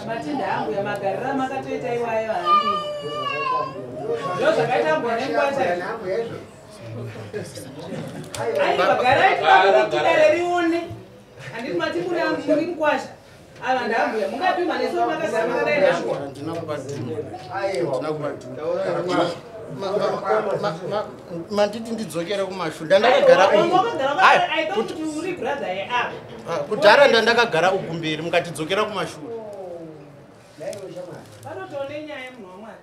Matinda yangu ya magarira makatoita iwayo handi. Ndio zakaita mbona ngwata. Ai bagara tikarerione. Andi matikuna muri mkwasha. Ava ndambuya mungapima neso makazama kadaida. Manditi ndidzokera kumashu ndandakagara kudhara ndandakagara uku mberi mukatidzokera kumashu. Vanotone nyaya munhu wamwari.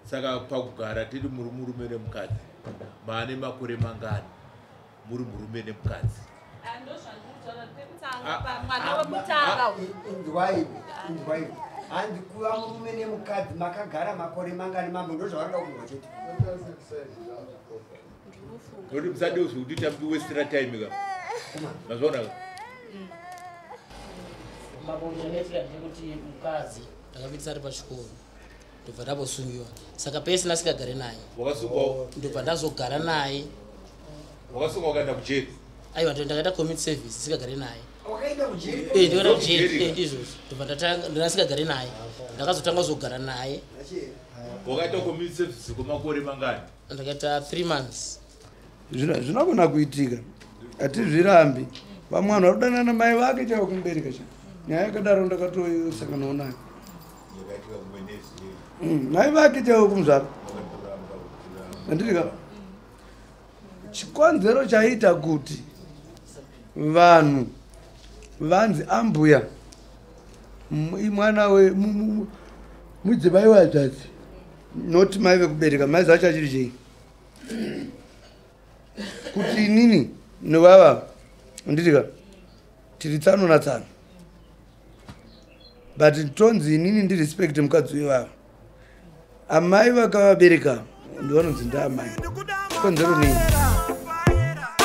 Saka pakugara tiri murume nemukadzi maane makore mangani muri murume nemukadzi. Handi kuva murume nemukadzi makagara makore mangani mambo ndozvavarida kunzwa chete. Noti musadeuzi kuti tambiwestera time ka. Mazvaona ka. Mabonzo nefika ndikuti mukadzi ndakapitisa ari pachikoro ndobva ndabosungiwa saka pese ndasikagare naye wakasungwa ndobva ndazogara naye. Wakasungwa ukaenda kujeri? Aiwa ndakaita commit service sikagare naye. Wakaenda kujeri? Ndikaenda kujeri ndizvozvo ndobva ndasikagare naye ndakazotanga kuzogara naye. Wakaita commit service kwemakore mangani? Ndakaita 3 months. Zvinogona kuitika hatizvirambi. Vamwe vanhu vari kudanana mai vake chaivo kumubereka cha nyaya yakadaro ndakatosanganawo nayo mai vake chaivo kumuzvara. Anditika chikonzero chaita kuti vanhu vanzi ambuya mwana mudzimai wadzadzi noti mai vekubereka mai zacho achiri chei kuti inini nevava nditika tiri tsano natsano but tonzi inini ndirespect mukadzi wevava amai vakavabereka ndivanonzi ndaamai konzero nei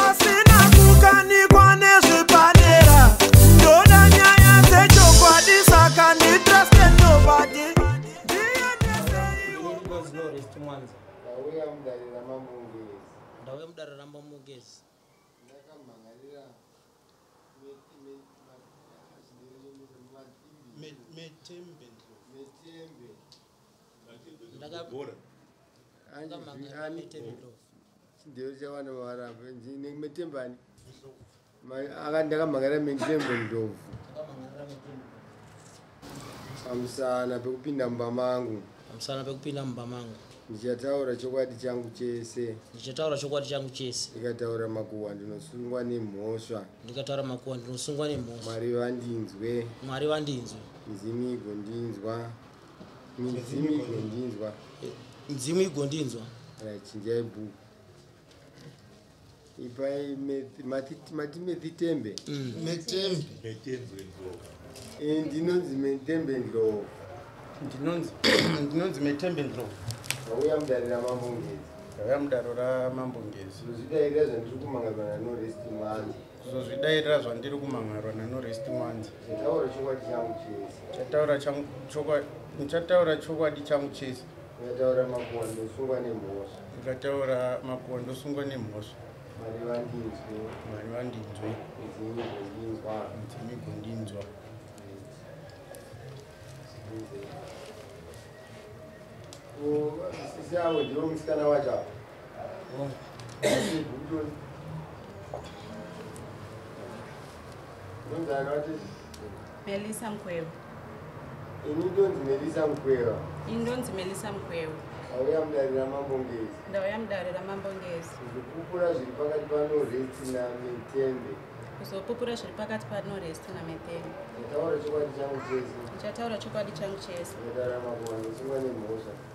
asina kukanikwa nezvepadera ndoda nyaya dzechokwadi saka nditrust nobody. Ndauya mudare ramamungezi. Ndakamhangara metembe ndobvu pamusana pekupinda mumba mangu. Ndichataura chokwadi changu chese. Ndikataura makuhwa ndinosungwa nemhosva. Mwari vandinzwe. Midzimu igondinzwa. Chinjai bhuku. Ipai mati metembe. Ndinonzi metembe ndlovu. Ndinonzi metembe ndlovu. Wauya mudare ramambongezi. Ndauya mudare ramambongezi. Zozvidairira zvandiri kumangarwa nanorest mwanzi. Kuzozvidairira zvandiri kumangarwa nanorest mwanzi. Ndichataura chokwadi changu chese. Ndichataura chokwadi changu chese. Ndikataura makuhwa ndosungwa nemhosva. Ndikataura makuhwa ndosungwa nemhosva. Mwari vandinzwe. Midzimu igondinzwa. Sisi avo ndivo musikana wacho apa. Melissa Mkweva. Ini ndonzi Melissa Mkweva. Indonzi Melissa Mkweva. Auya mudare ramambongezi. Ndauya mudare ramambongezi. Kuzopupura zviri pakati panoresti nametembe. Kuzopupura zviri pakati panoresti nametembe. Ndichataura chokwadi changu chese.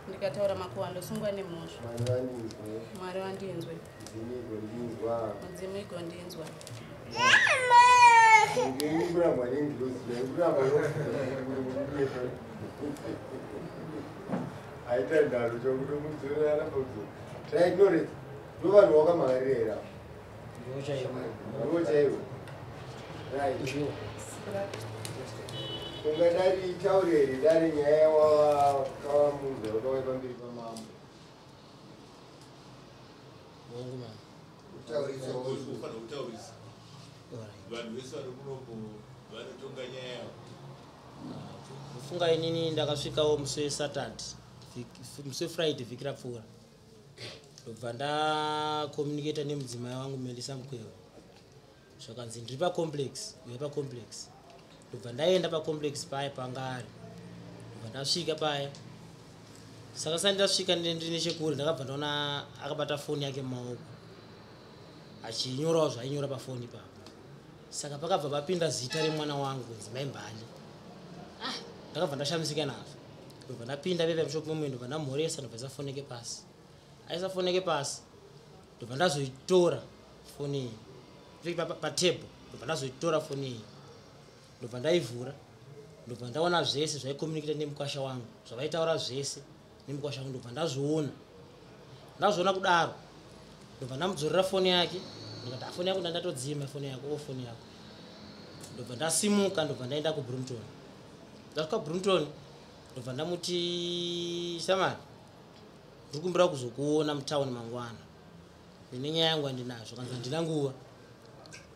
Ndikataura makuhwa ndosungwa nemhosva. Mwari vandinzwe. Midzimu igondinzwa. Aita ndaro chokuti mudzorera pakuti. Zvaignore. Ndovanhu wakamangarira. Ndiwo chaiwo. Right. Ungadari taureri dari nyaya wakawamunza wakauya pamberi pamambo. vanhu vese vari kunoku vanotonga nyaya yavo. Kufunga inini ndakasvikawo musi weSaturday, musi weFriday vhiki rapfuura. Ndobva ndakomunicata nemudzimai wangu Melisa Mukwewa. Zvakanzi ndiri pacomplex, uye pacomplex. Ndobva ndaenda pacomplex paya pangari. Ndobva ndasvika paya. Saka sandi ndasvika ndiri nechekure ndakabva ndaona akabata foni yake mumaoko. Achinyorawo zvainyora pafoni ipapo. Saka pakabva papinda zita remwana wangu kunzi Mai Mbali. Ndakabva ndashamisika nazvo. Ndobva ndapinda pepa mushopu mumwe ndobva ndamhoresa ndobva ndafoneke pasi. Aisafoneke pasi. Ndobva ndazoitora foni iyi. Ndiri patable ndobva ndazoitora foni iyi. Ndobva ndaivhura. Ndobva ndaona zvese zvaikomunicata nemukwasha wangu. Zvavaitaura zvese nemukwasha wangu ndobva ndazviona. Ndazviona kudaro. Ndobva ndamudzorera foni yake. Ndikati foni yako ndatodzima foni yako foni yako. Ndobva ndasimuka ndobva ndaenda kuBrompton. Ndasvika Brompton ndobva ndamuti Shamari ndiri kumbira kuzokuona mutauni mangwana. Ndine nyaya yangu andinazo kanzi ndina nguva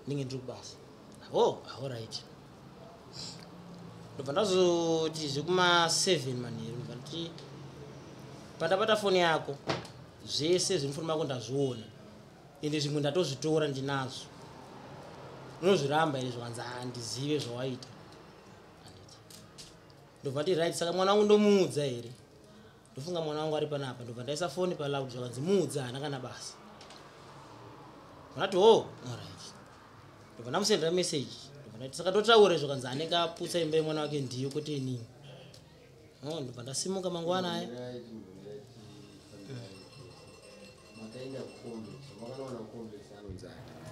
ndinge ndiri kubasa. All right. Ndobva ndazoti zvekuma7 manheru ndobva nditi pandabata foni yako zvese zviri mufoni mako ndazviona. Ende zvimwe ndatozvitora ndinazo. Unozviramba ere zvakanzi handizive zvawaita. Ndobva nditi right, saka mwana wangu ndomuudza here. Ndofunga mwana wangu ari panapa. Ndobva ndaisa foni paloud zvakanzi muudza hana kana basa. Ndati all right. Ndobva ndamusendera message. Ndobva ndati saka totaure zvakanzi anenge aputsa imba yemwana wake ndiyo kuti inini. Ndobva ndasimuka mangwana aya.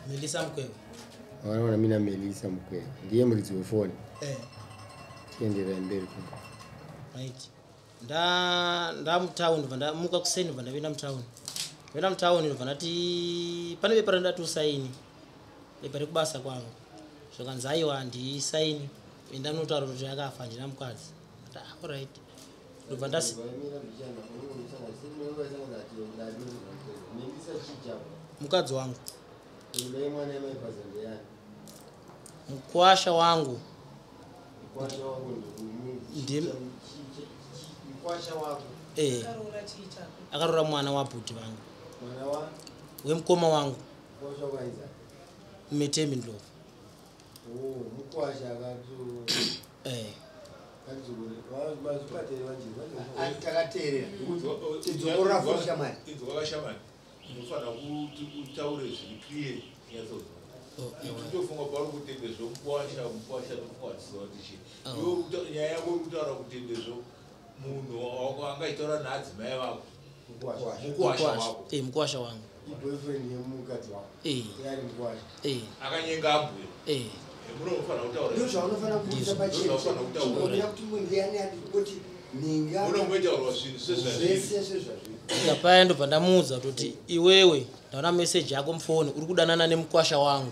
Melisa Mukwewa. Wanaona mina Melisa Mukwewa. Ndiye muridzi wefoni. Tiendera mberi. Right. Ndamutauni ndobva ndamuka kuseni ndobva ndapinda mutauni. Ndapinda mutauni ndobva ndati pane bepa randatosaini. Bepa rekubasa kwangu. Zvakanzi aiwa ndisaini. Enda notaura kuti yakafa handina mukadzi. All right. Ndobva ndasi mukadzi wangu. Mukwasha wangu. Akarora mwana wabhuti wangu. Wemukoma wangu. Metembi Ndlovu. Mukwasha akatu. Unofana kutaure zviri clear nyatsozo. Tofunga pari kutendezvo mukwasha nomukwatisi watichi. Iwe nyaya yako kutaura kutendezvo munhu angaitaura naadzimai vako. Mukwasha wako. Mukwasha wangu. Boyfriend yemukadzi wako. Yari mukwasha. Akanyenga ambuye. Munofana kutaura. Ndizvo unofana kuita pachena. Unofana kutaura. Kuti mwingiyani kuti ninga. Unomboitaura zvinhu sezvazvo. Ndapaya ndobva ndamuudza kuti iwewe ndaona message yako mufoni uri kudanana nemukwasha wangu.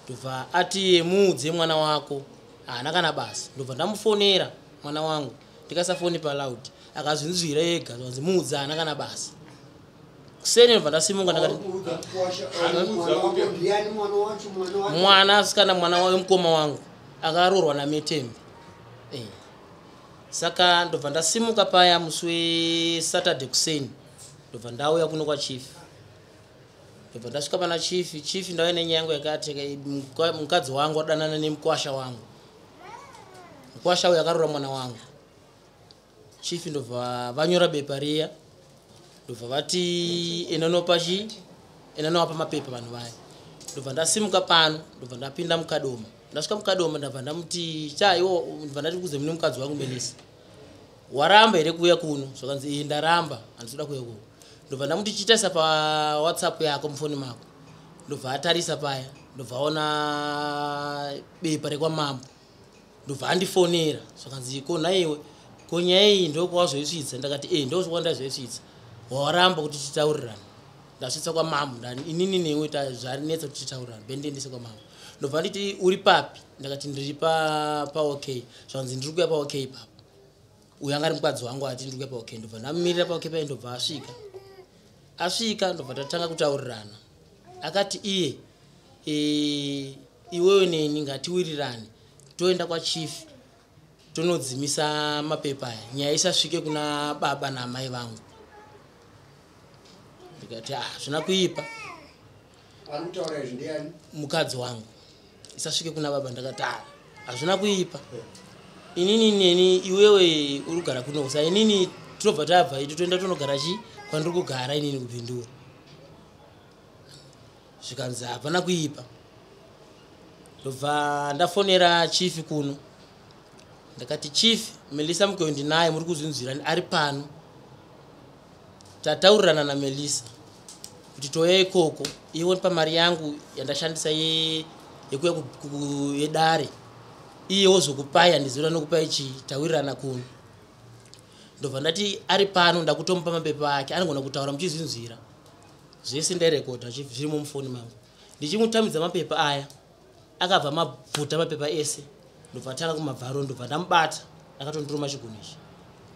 Ndobva ati muudze mwana wako hana kana basa. Ndobva ndamufonera mwana wangu ndikasafoni paloud akazvinzwira ega zvanzi muudze hana kana basa. Kuseni ndobva ndasimuka ndakati mwana asikana mwana wemukoma wangu akarorwa nametembi. Saka ndobva ndasimuka paya musi weSaturday kuseni. Ndobva ndauya kuno kwachief. Ndobva ndasvika pana chief ndauya nenyaya yangu yakati mukadzi wangu adanana nemukwasha wangu. Mukwasha uyu akarora mwana wangu. Chief ndobva vanyora bepa riya. Ndobva vati enanowapa mapepa vanhu vaya. Ndobva ndasimuka pano ndobva ndapinda mukadoma. Ndasvika mukadoma ndabva ndamuti chaiwo ndobva ndati kuze mune mukadzi wangu Melisa. Waramba here kuuya kuno? Zvakanzi ndaramba handizoda kuuya kuno. Ndobva ndamuti chitaisa pa WhatsApp yako mufoni mako. Ndobva atarisa paya. Ndobva aona bepa rekwamambo. Ndobva andifonera. Zvakanzi kona iwe konya iyi ndokwazoisvitsa. Ndakati ndozvakwandazvoisvitsa. Waramba kuti titaurirane. Ndasvitsa kwamambo inini newe zvarinetsa kuti titaurirane. Bendiendese kwamambo. Ndobva nditi uri papi? Ndakati ndiri pa OK. Zvanzi ndiri kuya pa OK papo. Uyu anga ari mukadzi wangu ati ndiri kuya pa OK. Ndobva ndamirira pa OK paye ndobva asvika. Ndobva tatanga kutaurirana. Akati iye iwewe neni ngatiwirirane toenda kwa chief tonodzimisa mapepa aya nyaya isasvike kuna baba namai vangu. Ndikati zvina kuipa Anutaura izvi ndiani? Mukadzi wangu isasvike kuna baba. Ndakati hazvina kuipa inini neni iwewe urigara kunokusa inini tinobva tabva iti toenda tonogara kwandiri kugara inini kupindura. Zvikanzi hapana kuipa. Ndobva ndafonera chief kuno ndakati chief Melissa Mukendi naye muri kuzvinzwira ari pano tataurirana naMelissa kuti toya ikoko iwe pamari yangu yandashandisa yekuya yedare iye wozokupai ndizira nokupai chitawirirana kuno. Ndobva ndati ari pano ndakutomupa mapepa ake anogona kutaura muchizvinzwira zvese ndairekodha zviri mufoni mangu. Ndichimutamidza mapepa aya akabva mabvuta mapepa ese. Ndobva tanga kumabvaro ndobva ndamubata akatondiruma chigunwe ichi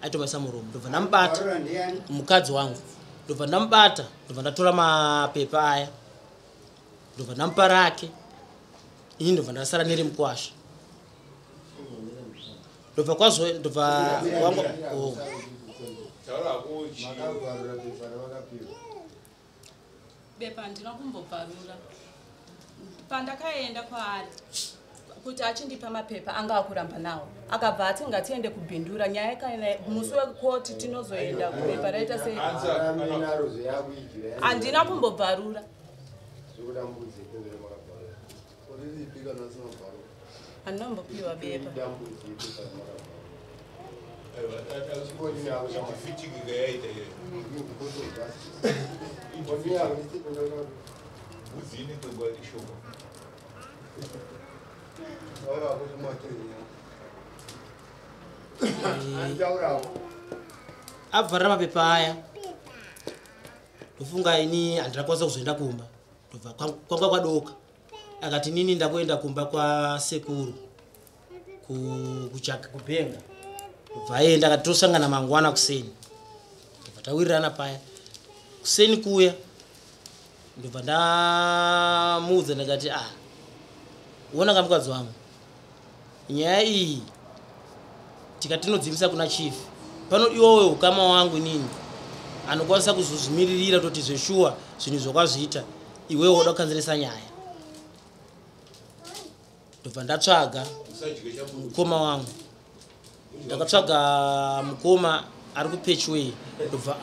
aitomaisa muromo. Ndobva ndamubata mukadzi wangu ndobva ndamubata ndobva ndatora mapepa aya ndobva ndamupa rake ini ndobva ndasara neri mukwasha. Ndobva kwazo ndobva wangu bepa ndinokumbobvarura pandakaenda kwaari kuti achindipa mapepa anga akuramba nawo akabva ati ngatiende kubhindura nyaya kana musi wekoti tinozoenda kubepa raita sei. Handina kumbobvarura andombopiwa bepa. Abvarira mapepa aya ndofunga ini handinakwanisa kuzoenda kumba. Ndobva kwanga kwadoka akati nini ndakuenda kumba kwa sekuru kuchaka kupenga. Ndobva aenda akati tosangana mangwana kuseni. Ndobva tawirirana paya kuseni kuya ndobva ndamuudza ndakati uona kamukadzi wangu nyaya iyi tikatinodzimisa kuna chief pano iwowe ukama wangu nini anokwanisa kuzozvimiririra toti zveshuwa zvinhu zvakwazviita iwewe woda kukanzeresa nyaya. Ndobva ndatsvaga mukoma wangu ndakatsvaga mukoma ari kupechway. Ndobva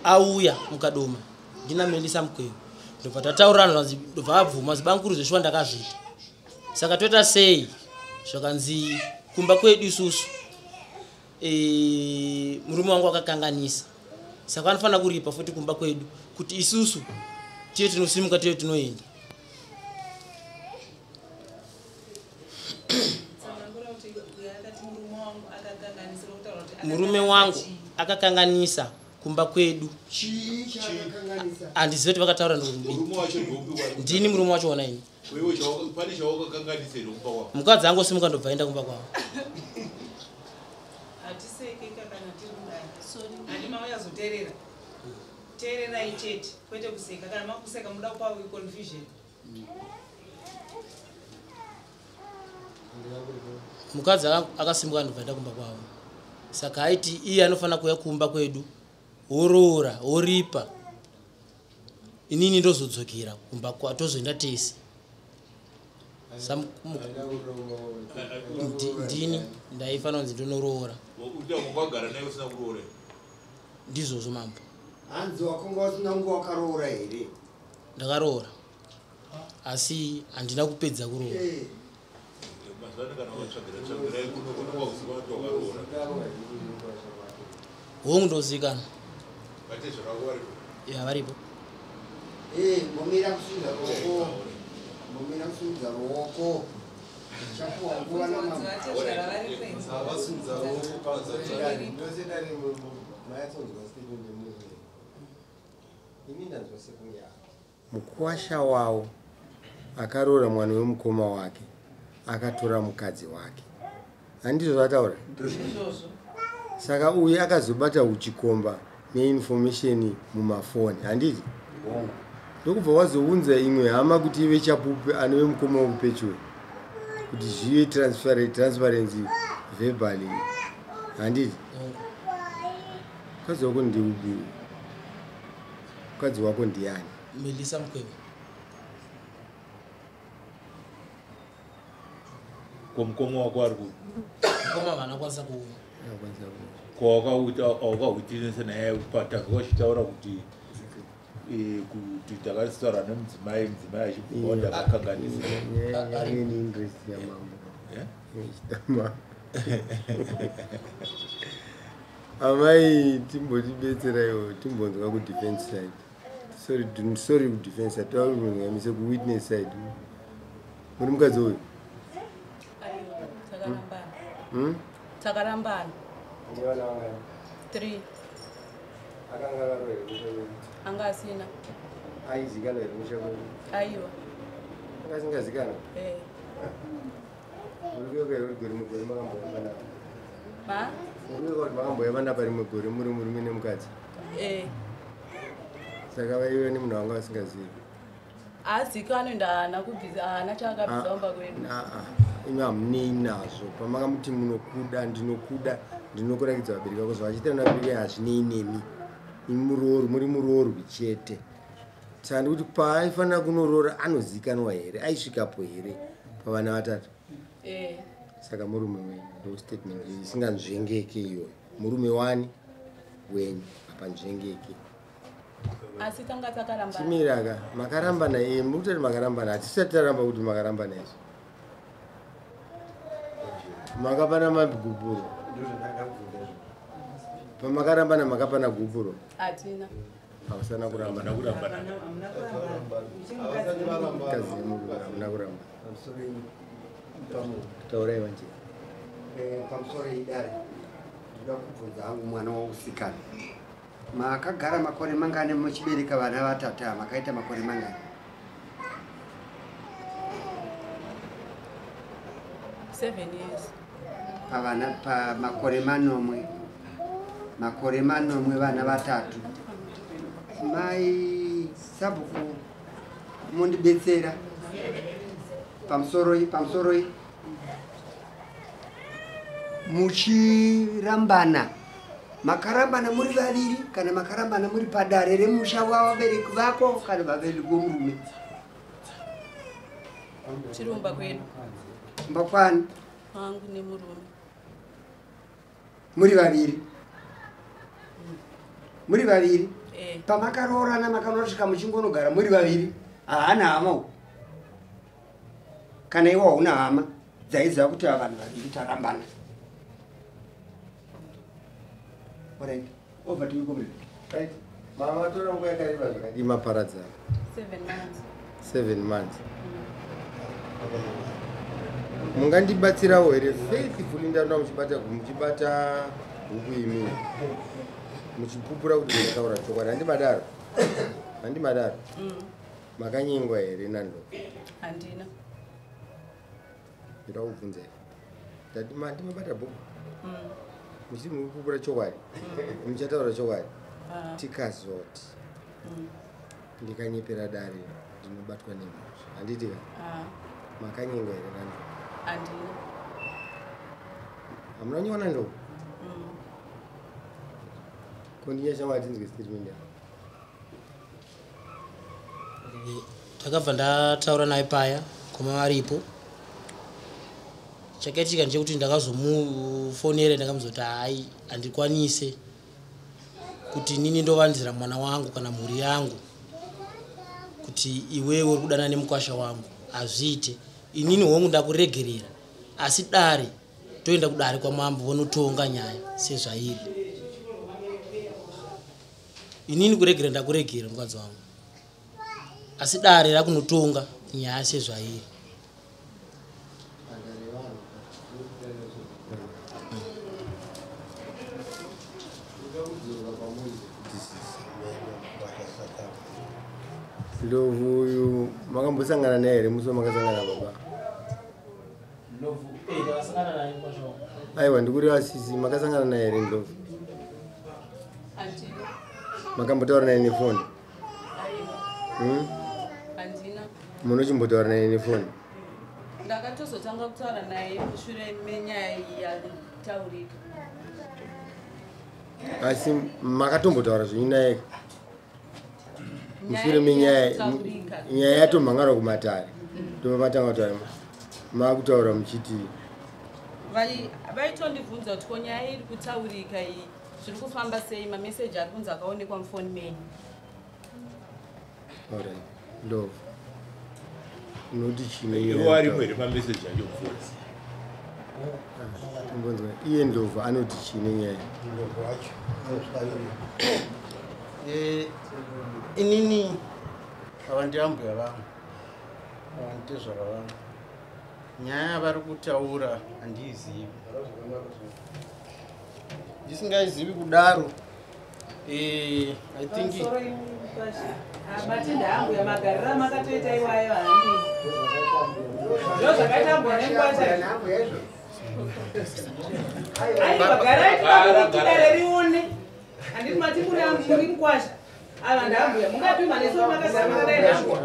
auya mukadoma ndina Melissa Mukendi. Ndobva tataurana ndobva abvuma zibankuru zveshuwa ndakazviita. Saka toita sei zvakanzi kumba kwedu isusu murume wangu akakanganisa saka anofanira kuripa futi kumba kwedu kuti isusu tiye tinosimuka tiye tinoenda. Murume wangu akakanganisa kumba kwedu. Handizivi kuti vakataura ndini murume wacho ona ini. Mukadzi angu osimuka ndobva aenda kumba kwavo. Teererai chete kwete kuseka kana makuseka muda kupa confusion. Mukadzi akasimuka ndobva aenda kumba kwavo. Saka aiti iye anofanira kuya kumba kwedu woroora woripa inini ndozodzokera kumba kwatozoenda tese. Ndini ndaifanira kunzi ndinoroora ndizvozvo mambo. Hanzi wakonga usina nguva wakaroora here? Ndakaroora asi handina kupedza kuroora. Hongu ndozikanwa varipo. Momira kusunda ruoko. Momira kusunda ruoko. Chapuwa nguva namama. Mukwasha wawo akaroora mwana wemukoma wake akatora mukadzi wake. Handizvo zvataura? Saka uyu akazobata uchikomba neinformation mumafoni handiti? ndokubva wazounza imwe hama kuti ive chapupu anove mukoma wekupechwe kuti zvive transparency verbally handiti mukadzi wako ndeupi mukadzi wako ndiani Melissa Mkwebo komukoma wako ari kuti mukoma vana kwanisa kwawakautinese naye patanga wachitaura kuti takasitaura nemudzimai achibva ndakakanganisa amai timbotibetseraiwo timbonzwa kudefense side sorry kudefense side tauriamise kuwitness side muri mukadzi uyu takarambana 3 anga asina aizikanwa here mushako aiwa angasingazikana urikuyokairigori mugori makamboyavana urikuyoka kuti makamboyavana parimwe gori muri murume nemukadzi saka vaive nemunhu wanga vasingazivi azikano ndaana kubvisa haana chaakabvisamba kwedu imi hamunei nazvo pamakamuti munokuda ndinokuda ndinokurakidza vabereki vako zvavachita navabereki hazvinei nemi muri muroorwi chete saka ndikuti paaifanira kunoroora anozikanwa here aisvikapo here pavana vatatu saka murume wenyu ndo statement isinganzvengeke iyoyo murume wani wenyu hapanzvengeke asi tanga takarambana timiraka makarambana murikutati makarambana hatisati taramba kuti makarambana izvo makapana mabhigupuro pamakarambana makapana gupuro hatina hausana kurambana kazi yemuru hamuna kuramba taurai vanje pamusoro idare ndoda kubvunza hangu mwana wausikana makagara makore mangani muchibereka vana vatatu makaita makore mangani 7 years pavana pamakore manomwe vana vatatu mai sabhuku mundibetsera pamusoro iyi muchirambana makarambana muri vaviri kana makarambana muri padare remusha wavabereki vako kana vabereki vomurume chirumba kwedu mbakwani hangu nemurume muri vaviri pamakaroorana makanosvika muchingonogara muri vaviri haana hama kana iwo hauna hama dzaiziva kuti vanhu vaviri tarambana Alright. Over to you, Gomez. Right. Mama tora nguva yakareba zvakadii maparadzana 7 months mungandibatsirawo here faithfully ndanoda muchibata huku imi muchipupura kuti ndakaura chokwadi handimadaro makanyengwa here nando handina ndoda kubvunza ndimabata bhuku muchiti mukupupura chokwadi muchataura chokwadi tikazoti ndikanyepera dare ndinobatwa nemhosva handitika makanyengwa here nando handina hamuna nyona ndo kondinyashamwati ndinzwe statement yako takabva ndataura naye paya koma varipo chakaitika ndechekuti ndakazomufonera ndakamuzoti hai handikwanise kuti inini ndovanzira mwana wangu kana mhuri yangu kuti iwewe uri kudana nemukwasha wangu hazviite inini hongu ndakuregerera asi dare toenda kudare kwamambo vonotonga nyaya sezvairi inini kuregera ndakuregera mukadzi wangu asi dare rakunotonga nyaya sezvairi Ndovu uyu makambosangana naye here musi wamakasangana baba aiwa ndikuri asisi makasangana naye here ndovu makambotaura naye nefoni handina munochimbotaura naye nefoni ndakatozotanga kutaura naye mushure menyaya iyi yataurika asi makatombotaura zvinyi naye mushure menyaya yatomhangara kumatare tomatanga kutaura makutaura muchiti vaitondibvunza kuti ko nyaya iri kutaurika iyi zviri kufamba sei mameseji ari kunzi akaonekwa mufoni menyu ndobva unoti chiiwari mwere mameseji acho mufoni iye ndobva anoti chine nyaya inini ava ndiambuya vangu ava nditezvara vangu nyaya vari kutaura handiizivi ndisingaizivi kudaro I think matinda angu yamagarira makatoita iwayo handi ndo zvakaitambwa nenkwasha aibagara rione handiti mati muri mukwasha ava ndambuya mungapima neso makagara makadainambo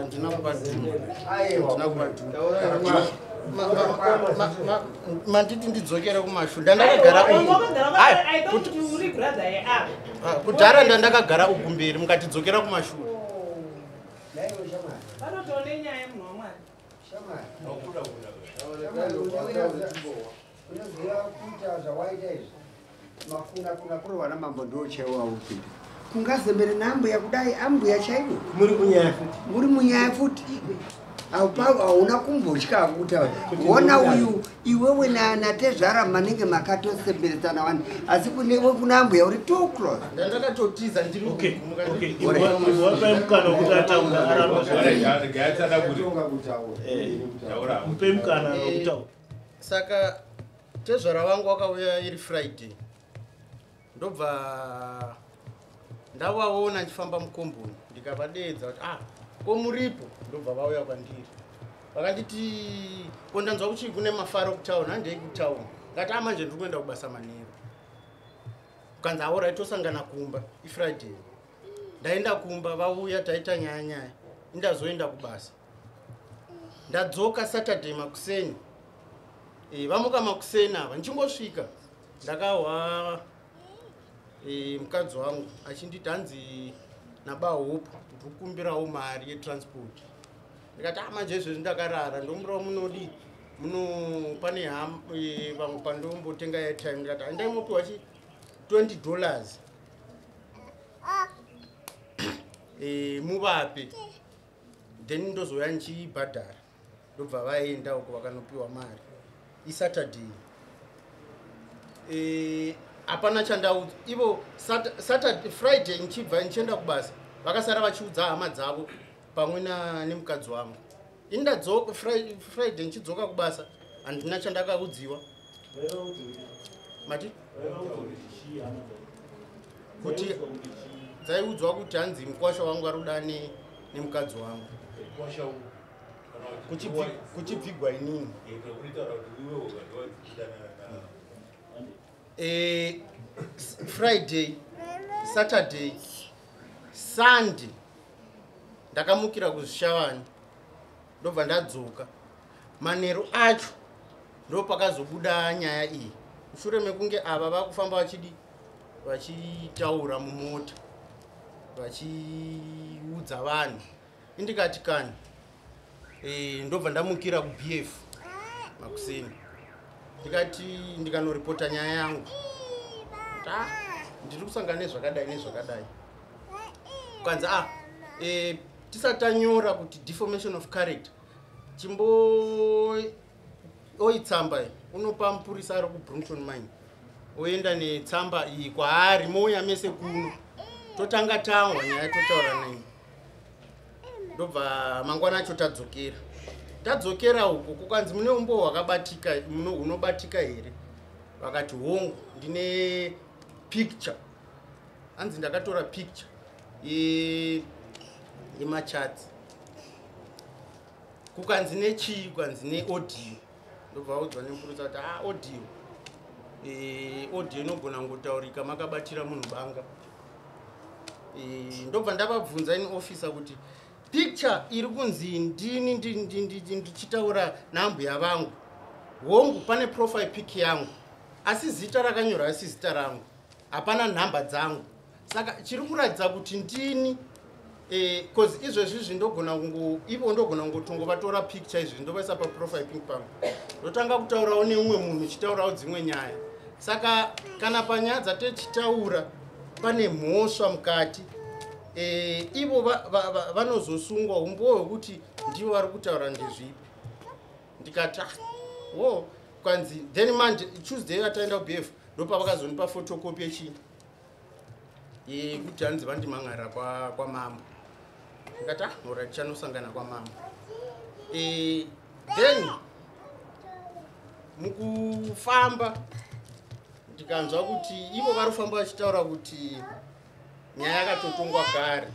manditi ndidzokere kumashu ndandakagara kudhara ndandakagara uku mberi mukatidzokera kumashu vanotone nyaya munhu wamwari unoziva kuita zvawaita izvi makuna kurwana mambo ndochewa upinda kungazembere naambuya kudai ambuya chaivo muri munyaya futi hauna kumbotya kutaura ona uyu iwewe natezvara manenge makatosemberesana vanhu asi kunewe kuna ambuya uri too close ndandakatotiza ndiri mukana wekuti ataura mupe mukana wekutaura saka tezvara vangu wakauya iri friday ndobva ndavaona ndichifamba mukomboni ndikavadeedza kuti ko muripo ndobva vauya kwandiri vakanditi kondanzwa kuti kune mafaro kutauni handei kutauni ngati manje ndiri kuenda kubasa manheru ukanzi aora itosangana kumba ifriday ndaenda kumba vauya taita nyaya indazoenda kubasa ndadzoka saturday makuseni vamuka makuseni ava ndichingosvika ndakahwa mukadzi wangu achinditi hanzi nabahopu ndikukumbirawo mari yetransport ndikati manje izvezvi ndakarara ndomurawo munodi pane vamwe pandombotenga airtime ndikati handaimupiwa chi $20 muvape then ndozoya ndichibhadhara ndobva vaenda uko vakanopiwa mari isaturday hapana chandaudza ivo saturday friday ndichibva ndichienda kubasa vakasara vachiudza hama dzavo pamwe nemukadzi wangu indadzoka friday ndichidzoka kubasa handina chandakaudziwa mati kuti dzaiudzwa kuti hanzi mukwasha wangu ari kuda nemukadzi wangu kuchibvigwa inini friday saturday sunday ndakamukira kuzvishavani ndobva ndadzoka manheru acho ndo pakazobuda nyaya iyi mushure mekunge ava vakufamba vachitaura mumota vachiudza vanhu indikati kani ndobva ndamukira kubf makuseni ndikati ndikanoripota nyaya yangu ndiri kusangana nezvakadai ukanzi tisatanyora kuti deformation of character oitsamba unopa mupurisa ari kuBrompton mine oenda netsamba iyi kwaari mouya mese kuno totanga tangwa nyaya totaura nei ndobva mangwana acho tadzokera uko kukanzi mune umbo hwakabatika unobatika here vakati hongu ndine picture hanzi ndakatora picture yemachatsi kukanzi nechii kukanzi neaudio ndobva udzwa nemupurisa kuti audio inogona ngotaurika makabatira munhu banga ndobva ndavabvunza ini officer kuti picture iri kunzi ndini ndichitaura nambuya vangu hongu pane profile pic yangu asi zita rakanyorwa asi zita rangu hapana nhamba dzangu saka chiri kuratidza kuti ndini cause izvezvi zvindogona kungo ivo ndogona kungotongovatora picture izvi ndovaisa paprofile pic pangu ndotanga kutaurawo neumwe munhu chitaurawo dzimwe nyaya saka kana panyaya dzatechitaura pane mhosva mukati ivo vanozosungwa umbowo hwekuti ndivo vari kutaura ndezvipi ndikati wo kwanzi then Monday Tuesday ataenda kuBF ndopavakazonipa photocopy yechii yekuti hanzi vandimangarira kwamambo ndikati ora tichanosangana kwamambo then mukufamba ndikanzwa kuti ivo vari kufamba vachitaura kuti nyaya yakatotongwa kare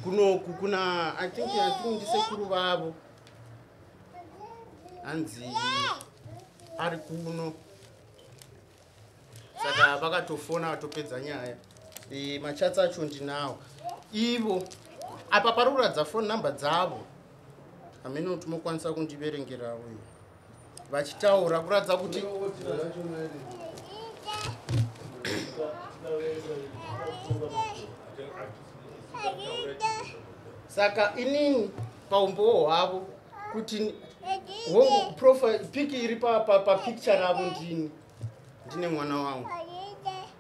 kunoku kuna I think ndisekuru vavo hanzi ari kuno saka vakatofona vatopedza nyaya machatsi acho ndinawo ivo apa pari kuratidza phone number dzavo hamene kuti mokwanisa kundiverengerawo vachitaura kuratidza kuti saka inini paumbowo hwavo kuti hongu profile pic iri papicture ravo ndine mwana wangu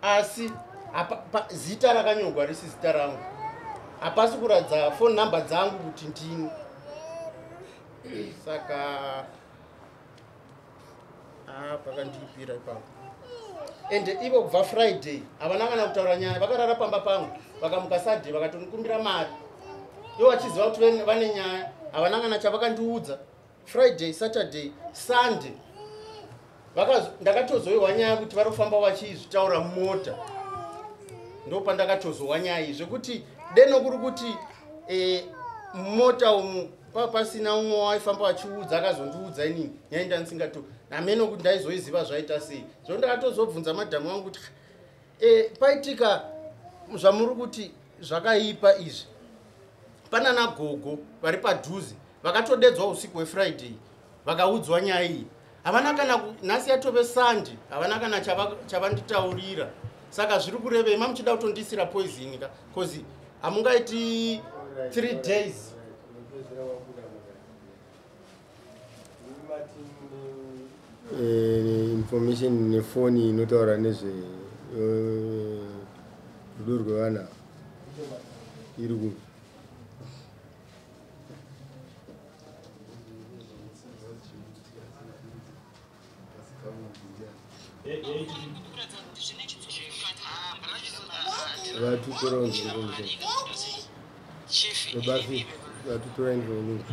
asi zita rakanyorwa risi zita rangu hapasi kuratidza phone number dzangu kuti ndini saka pakandipira ipapo ende ivo kubva Friday havana kana kutaura nyaya vakarara pamba pangu vakamuka Saturday vakatondikumbira mari ivo vachiziva kuti vane nyaya havana kana chavakandiudza Friday, Saturday, Sunday ndakatozoiwa nyaya kuti vari kufamba vachizvitaura mumota ndopa ndakatozowa nyaya zvekuti deno kuri kuti mumota umu pasina umwe waifamba vachiudza akazondiudza inini nyaya ndandisingato nameno kuti ndaizoiziva zvaita sei zvo ndakatozobvunza madhamu wangu kuti paitika zvamuri kuti zvakaipa izvi pana nagogo vari padhuze vakatodedzwa usiku hweFriday vakaudzwa nyaya iyi havana kana nhasi yatove Sunday havana kana chavanditaurira saka zviri kurevei mamuchida kutondisira poison ka cause hamungaiti 3 days information nefoni inotaura nezve rudo rwevana iri ku vatutora bafi vatutora ndivoni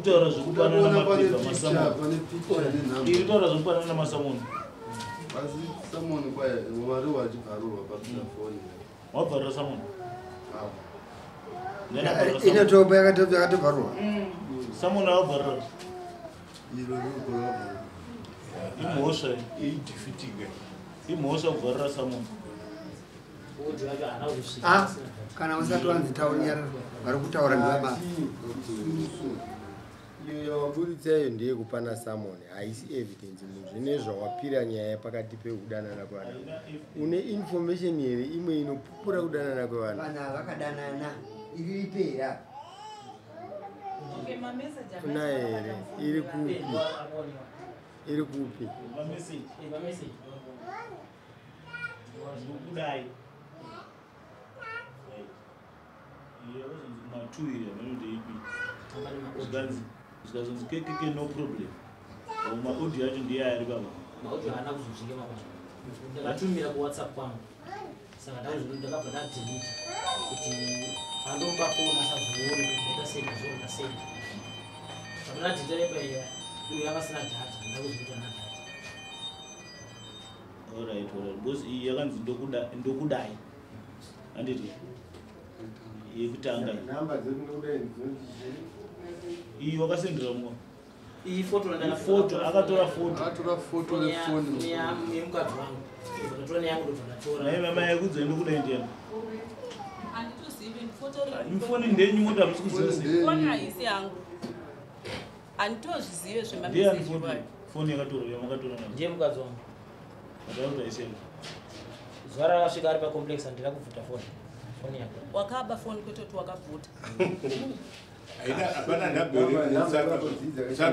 kutaura zvekupanana mapepa iritaura zvekupanana masamoni samoni kwaya mwari wachibharurwa pafoni wabharira samoni inatopa yakatobharurwa samoni awabharira iro rikobharurwa imhosva idefeatinga imhosva kubharira samoni kana usati wanzi taura vari kutaura ndevama iyo waburitsayo ndeyekupana samoni haisi evidence munhu zvine zvawapira nyaya pakati pekudanana kwevanhu une information here imwe inopupura kudanana kwevanhu kana vakadanana iripera kuna here iri kupi iri kupi kudai matuiri anonodeipi zvikazonzi kekeke no problem maaudio acho ndiye ari baba maaudio haana kuzosvike mabaa ndakatumira kuwhatsapp kwangu saka ndakabva ndadelita kuti andomba fona sazoone kuti ndaita senda zvoita senda kapena titerepa uyo akasina data ndakuzvikuita na data alright because iyi yakanzi ndokudai handiti yekutanga iyi wakasendera mwa iyi foto foto akatora foto yefoni yemukadzi wangu ndatora neyangu ndobva naye mama yakudza ndokudai ndiani handitozivi ifoni ndenyu moti hamusi kuziva foni haisi yangu handitozvizive ndiani foni yakatora yamakatora nayo ndiye mukadzi wangu atakuta isenda zuva rakasvika ari pacomplex handira kubvuta foni yako wakaba foni kwetoti wakabvuta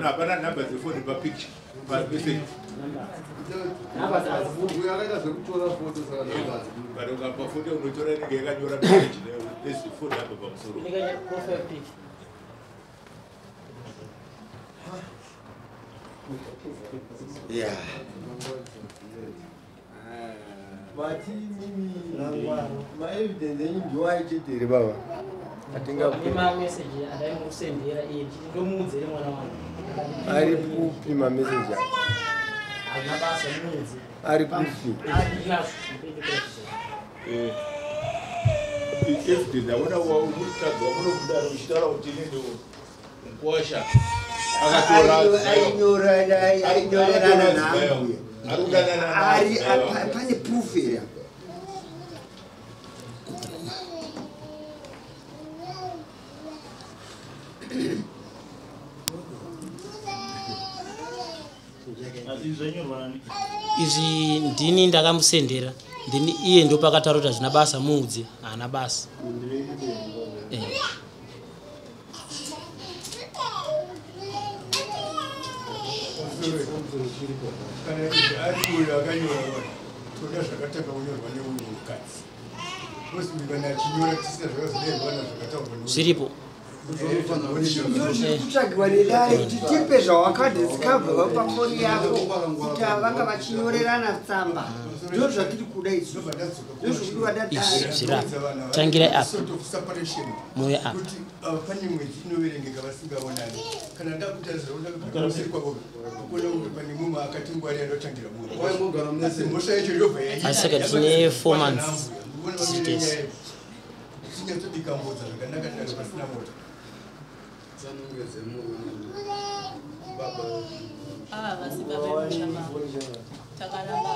hapana namba dzefoni papicture pamessage akaita zvekutora foto saka pafoto unotora inenge yakanyora message nezifoni apa pamusoro yeah Mati mimi maevidence enyu ndiwaichetere baba atingamamessage andaimusendera iye ndomuudzere mwana wangu ari kupi mameseji hazina basa muudze ari kupi evidence aona waurikadzi wamunokudaro uchitaura kuti nendo nkwasha ainyorerana naambuya pane proof here izvi ndini ndakamusendera ndini iye ndo pakataura kuti hazvina basa muudze haana basa toda zvakatanga kunyorwa neumwe mukadzi osibikana achinyora tisina zvakazodaiwana zvakataurwa zviripo kutsvagiwa nedare titipe zvawakadiscavha pafoni yako kuti vanga vachinyorerana tsamba ndo zvatiri kuda izvi ndozvokudiwa zvira tangirai apa muye apa kuti pane mwedzi inoverengeka vasingaonani kana ndakutarisirausiri kwavo kuona kuti pane mumwe akati ngwari anotangira muasi mhosva yacho yobva asaka tine 4 months tichinyatsobika mbodza zvakanaka ndaro pasina mota vasibaba takaramba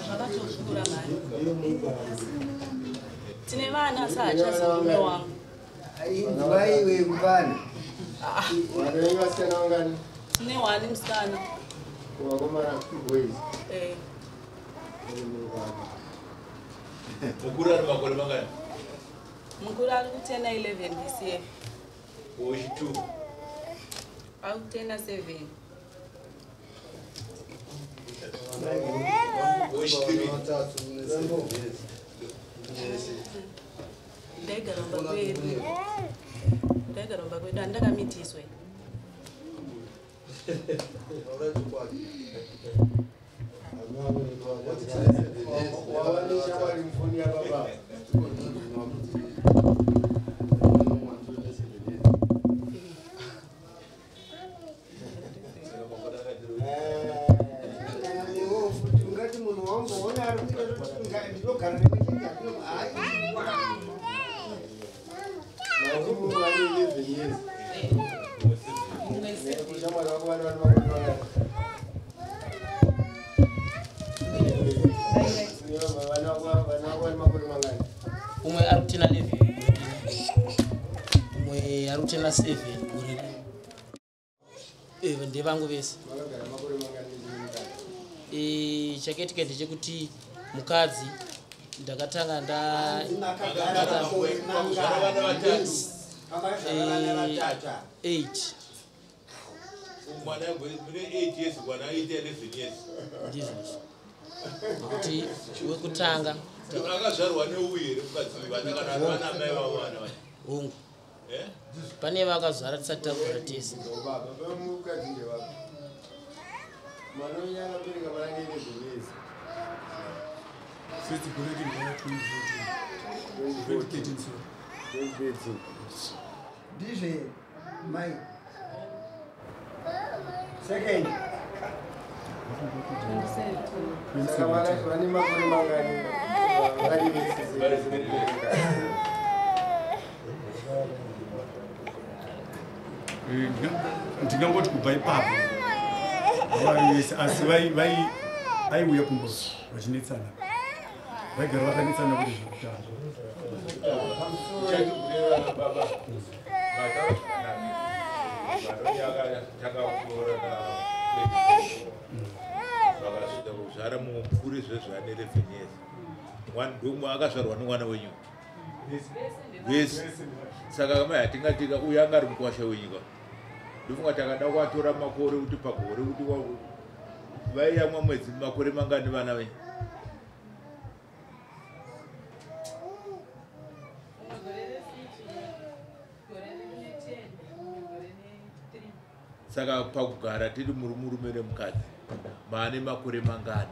zvakatozvikura mari tine vana sahachazimume wangu vaiwe mvana tine wani musikana mukuru ari makore mangani mukuru ari kutena 11 bcf ochi2 ari kutena 7 ndaigaromba kwedu handakamitiswe ungati munhu wamboona ari kuita ndinogara nemachindi umwe ari kutina 11 na 7 uriri ndevangu vese chakaitika ndechekuti mukadzi ndakatanga nda 8 mwana mune 8 years mwana aite 11 years ndizvo kuti wekutanga akazvarwa neuyere mukadzi vana kana vana mai vavo vana hongu pane vakazvara tisati takura tese ndizve mai second saka vane makore mangani ndingangoti kubva ipapo vese asi vaiuya kumbo vachinetsana vaigara vakanetsana kuti vakasvika kuzvara mumwe mukuru zvezvane 11 years ndomwe akazvarwa nemwana wenyu vese saka mai hatingatika uyu anga ari mukwasha wenyika ndofunga takada kwatora makore kuti pagore kuti vaiyamwa mwedzi makore mangani vana venyu saka pakugara tiri muri murume nemukadzi maane makore mangani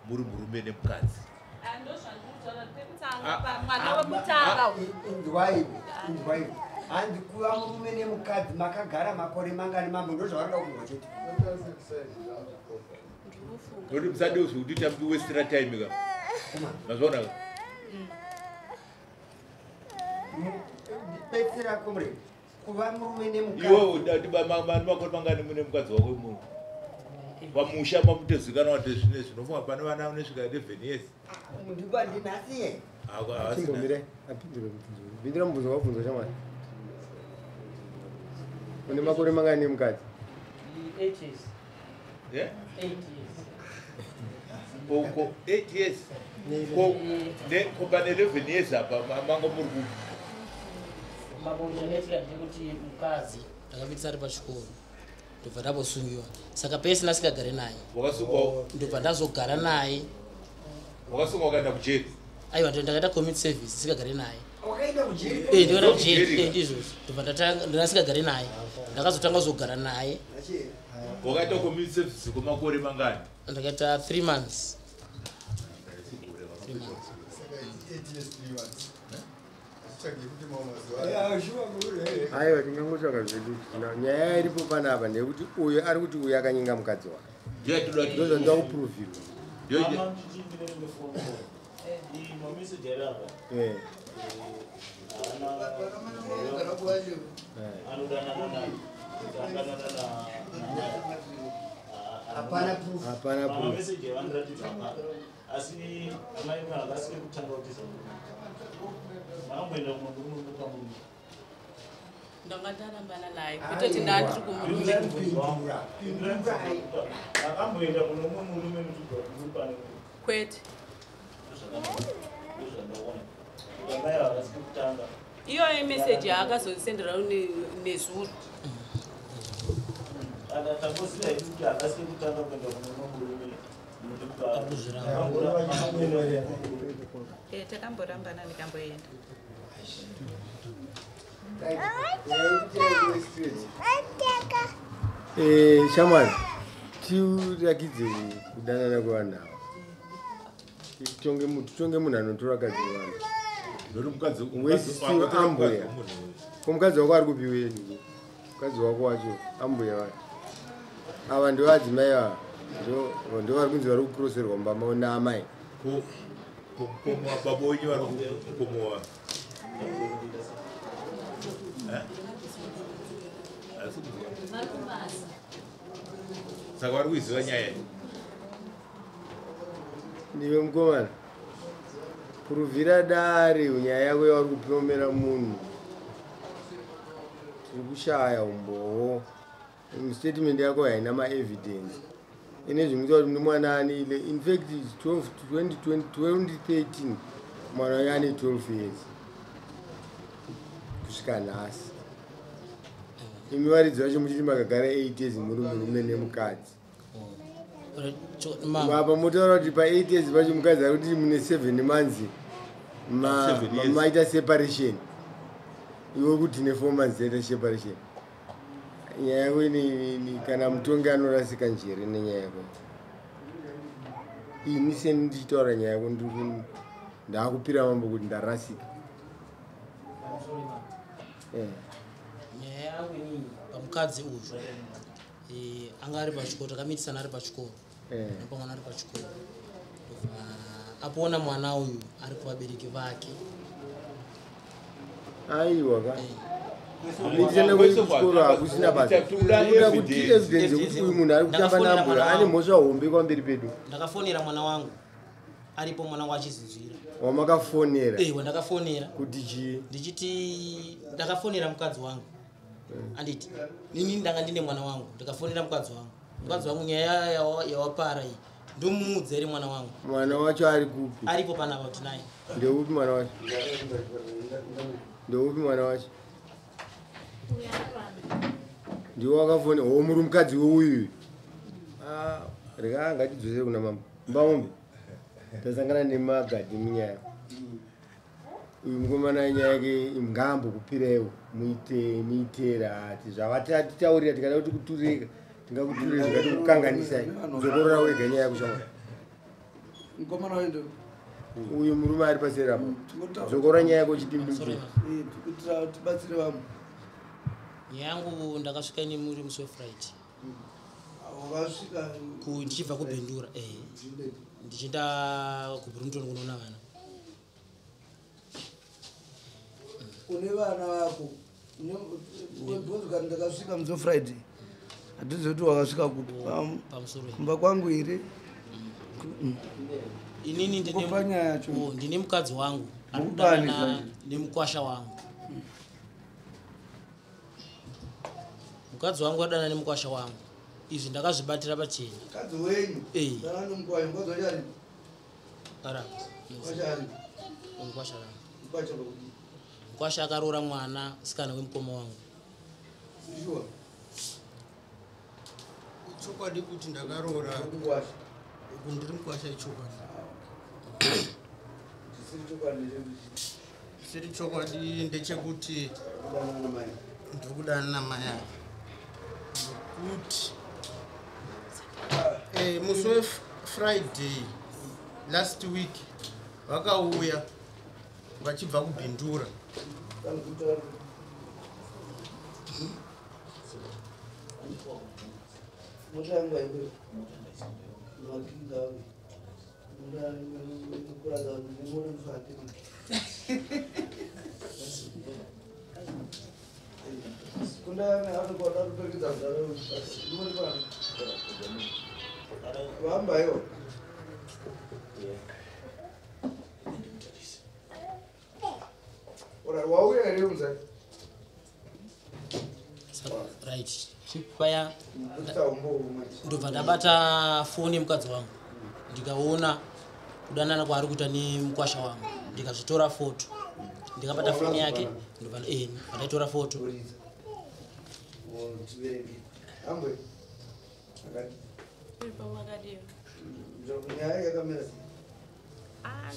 muri murume nemukadzi handi kuva murume nemukadzi makagara makore mangani mambo ndozvavanoda kunzwa chete noti musadeuzi kuti tambi westera time ka mazvaona ka betsera komre kuva murume nemukadzi iwo mani makore mangani mune mukadzi wako munhu pamusha mamutozikanwa kuti zvine zvinofunga pane vana unesvika 11 years ndiba ndinasiye bindira mubvunzo wabvunzwa chamwari une makore mangani nemukadzi 8 years. Yeah? 8 years. Ko 8 years. Ko pane 11 years apa manga muri ku. Mabonyenetika ndikuti mukadzi akapitsa ari pachikoro. Ndobva ndabosungiwa. Saka pesi nasikagare naye. Wakasungwa. Ndobva ndazogara naye. Wakasungwa ukaenda kujeri. Aiwa ndakaita commit service sikagare naye. Wakaenda kujeri? Ndikaenda kujeri ndizvo. Ndobva ndasikagare naye. Ndakazotanga kuzogara naye. Wakaita commit service kumakore mangani? Ndakaita 3 months. aiwa tingangotsvaga zvedu nyaya iripo panapa ndekuti uyu ari kuti uyu akanyinga mukadzi wake ndozvandoda kupuruvhirwa hapana proof asi amai vakasiye kutanga kuti vakamboenda kumwe ndangatarambana naye kutoti ndandiri kumurume vakamboenda kuno mumwe murume nutupane kwete ndozvandaona amai vakasiye kutanga iyoyo meseji yaakazosendera nezuro akatambozira kuti akasiye kutanga kuenda kuno mumwe murume takamborambana ndikamboenda shamwari tirakidze kudanana kwevanhu ava titonge munhu anotora kadzi wevanhu wesiwo ambuya komukadzi wako ari kupiweni mukadzi wako wacho ambuya vacho ava ndo adzimai ava ndo vari kunzi vari kukuroserwa mubaba naamai baba wenyu vari kukomowa saka vari kuiziva nyaya ndive mukomana kuruvhira dare nyaya yako yavari kupomera munhu urikushaya umbowo statement yako haina maevidence ine zvinoita kuti mwana anile in fact 2013 mwana wayo ane 12 years kusvika nhasi imi varidzi vacho muchiti makagara 8 years muri murume nemukadzi apa motaura kuti pa8 years pacho mukadzi ari kuti mune 7 months maita separation iwe kuti ne 4 months yaita separation nyaya yako kana mutongi anorasika njere nenyaya yako ini sendichitaura nyaya yako ndakupira mambo kuti ndarasika nyaya yangu inini pamukadzi uyu anga ari pachikoro takamitisana ari pachikoro apa mwana ari pachikoro apona mwana uyu ari kuvabereki vake aiwa ka mitisana kwechikoro hakusina basa kuda kuti evidence yekuti uyu munhu ari kutamba nambura ane mhosva hombe kwamberi pedu ndakafonera mwana wangu aripo mwana wangu achizinzwira wamakafonera wandakafonera kuti chii ndichiti ndakafonera mukadzi wangu anditi nini ndanga ndine mwana wangu ndikafonera mukadzi wangu nyaya yawapara iyi ndomuudza iri mwana wacho ari kupi aripo panapa kuti naye ndeupi mwana wacho ndiwo wakafonera muri mukadzi weuyu rega ngatidzosere kuna mama mbamombe tasangana nemagadhi munyaya uyu mukomana nyaya yake ngambokupiraiwo muitera ati zvavatitaurira tikada kuti kuturika tingakuturira zvikati kukanganisai zokorora wega nyaya yakushama uyu murume ari paserapo zokorora nyaya yako chitimbitibatsire vamwe nyaya yangu ndakasvika ine muri musi wefriday ndichibva kubhendura ndichienda kuBrunton kunoona vana une vana vako webvunza kana ndakasvika musi wefriday hatizi kuti wakasvika kuti kumba kwangu here inini ndine mukadzi wangu ari kudanana nemukwasha wangu mukadzi wangu adanana nemukwasha wangu izvi ndakazvibatira pachena mukadzi wenyu danana nemukwasha mukadzi wacho ari mukwasha akaroora mwana sikana wemukoma wangu chokwadi kuti ndakaroora ndiri mukwasha ichokwadi siri chokwadi ndechekuti ndikudana namai ake kuti musi wefriday last week vakauya vachibva kubhindura right paya ndobva ndabata foni yemukadzi wangu ndikaona kudanana kwaari kuita nemukwasha wangu ndikazvitora foto ndikabata foni yake ndaitora foto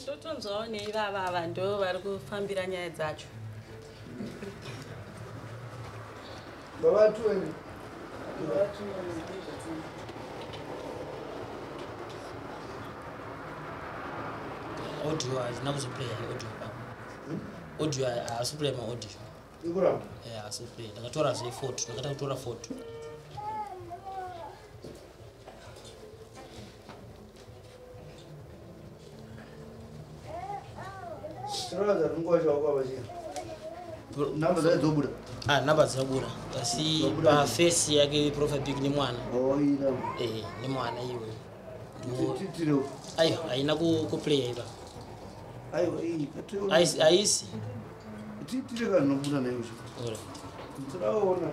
ndotonzwawo neivavava ndo vari kufambira nyaya dzacho audio hazina kuzoplaya audio haasuplaya maaudio haasuplaya ndakatora zve foto ndakata kutora foto namba dzabuda asi pafesi yake profile pic nemwana nemwana iwe aiwa haina kuplaya iva aisi tinoona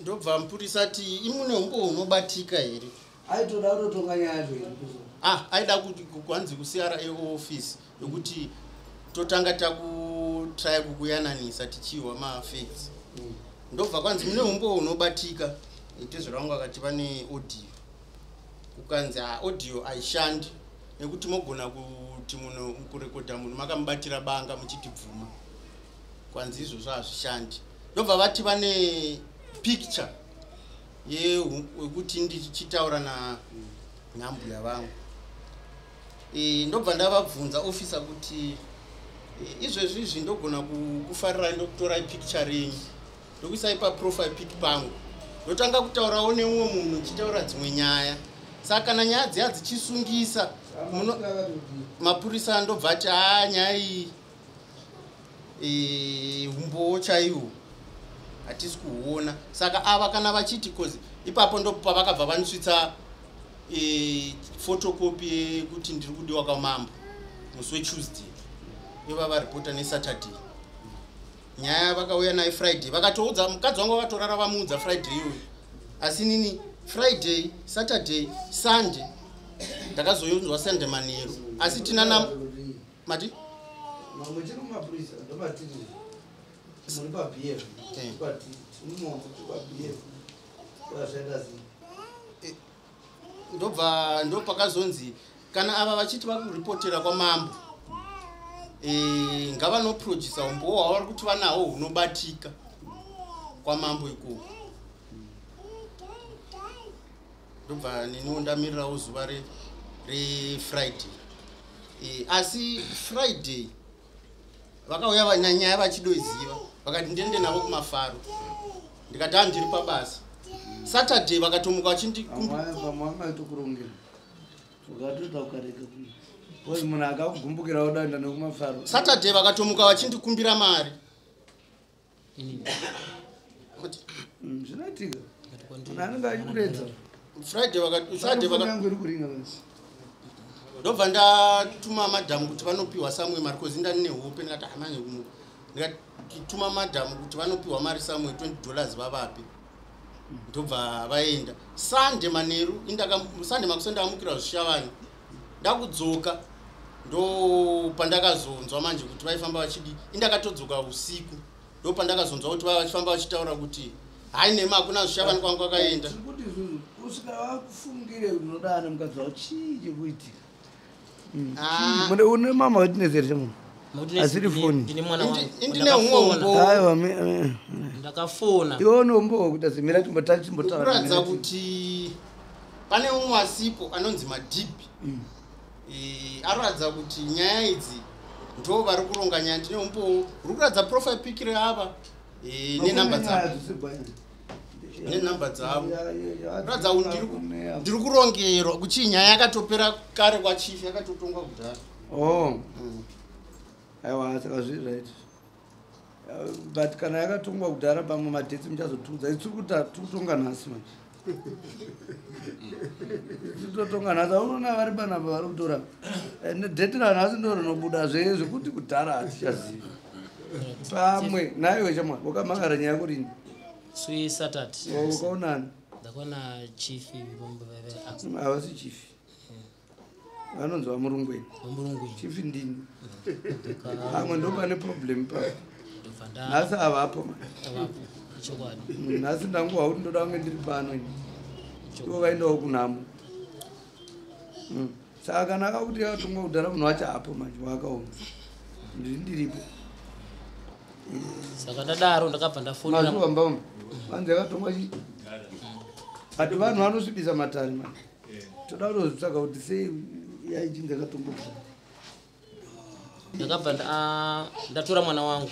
ndobva mapurisa ati imune umbo unobatika here aitoda kutotonga nyaya yacho aida kwanzi kusiyara eofisi yokuti totanga takutraya kukuyananisa tichiwa mafacts ndobva kwanzi mune umbo unobatika itezverangu akati pane audio kukanzi audio haishandi nekuti mogona kuti munhu kurekodha munhu makamubatira banga muchitibvuma kwanzi izvozvo hazvishandi ndobva vati vane picture yekuti ndichitaura nanhambu yavangu ndobva ndavabvunza ofisa kuti izvezvi izvi ndogona kufarira ndokutora picture renyu ndokuisai paprofile pic pangu ndotanga kutaurawo neumwe munhu uchitaura dzimwe nyaya saka kana nyaya dziya dzichisungisa mapurisa ndobva ati nyaya iyi umbowo chaihwo hatisi kuona saka ava kana vachiti kozi ipapo ndopa vakabva vanosvitsa photocopy yekuti ndiri kudiwa kwamambo musi wetuesday iva varipota nesaturday nyaya vakauya naye friday vakatoudza mukadzi wangu vakatorara vamuudza friday iyoyo asi nini friday saturday sunday ndakazoyonzwa sunday manheru asi tinana mati muchiri mumapurisa ndomatiri muri pabf ndobva ndopakazonzi kana ava vachiti vakuripotera kwamambo ngavanoprodusa umbowo hwavari kuti vanahwo hunobatika kwamambo ikoko ndobva neniwo ndamirirawo zuva refriday asi friday vakauya vananyaya vachidoziva vakati ndiende navo kumafaro ndikati handiri pabasa saturday vakatomuka vachindipamwangaitokurongera ukatoita ukareka kuti munhu akakugumbukira udaenda nekumafaro saturday vakatomuka vachindikumbira mari zvinoitika munhu anenge achikuredza friday ndobva ndatuma madhamu kuti vanopiwa samwe mari kozi ndani nehope ndikati hamanye ndikatuma madhamu kuti vanopiwa mari samwe $20 vavape ndobva vaenda sunday manheru sunday makuso ndaamukira zvishavani ndakudzoka ndopandakazonzwa manje kuti vaifamba vachidi indakatodzoka usiku ndopandakazonzwa kuti vava vachifamba vachitaura kuti hai nema hakuna zvishavani kwangu kwakaenda usika wakufungire unoda nemukadzi wavo chii chekuitika une mama wetinezeri chamunhu asiri foni indine umwe ndakafona iwo nombo wekuti azimira timbotakuradza kuti pane umwe asipo anonzi madhipi aratidza kuti nyaya idzi ndo vari kuronga nyaya ndine umbowo uri kuratidza profile pikire ava nenamba dzavo nenamba dzavo ratidza kuti ndiri kurongerwa kuchii nyaya yakatopera kare kwachifi yakatotongwa kudhara aiwa saka zviri right but kana yakatongwa kudhara pamwe madhetsi muchazotudza isi kutonga nhasi manje titotonga nhasi aunoona vari panapa vari kutora dheti ranhasi ndo rinobuda zvekuti kudhara hatichazivi pamwe naiwe chamwa wakamhangara nyaya kurini swi saturday ukaonani ndakaona chifi havasi chifi vanonzi vamurungweni chifi ndini pamwe ndo pane problem pa nhasi avapo nhasi ndanguwa kuti ndoda kunge ndiri pano ivo vaendawo kunhamo saka kana akakuti yakatongwa kudhara munhu wacho apo manje wakaona ndiripo saka ndadaro ndakabva ndafonamasuwambamba vanzi yakatongwa chii ati vanhu vanosvibisa matare manje toda kutozvitsvaka kuti sei yaichinzi yakatongwa kudhara ndakabva ndatora mwana wangu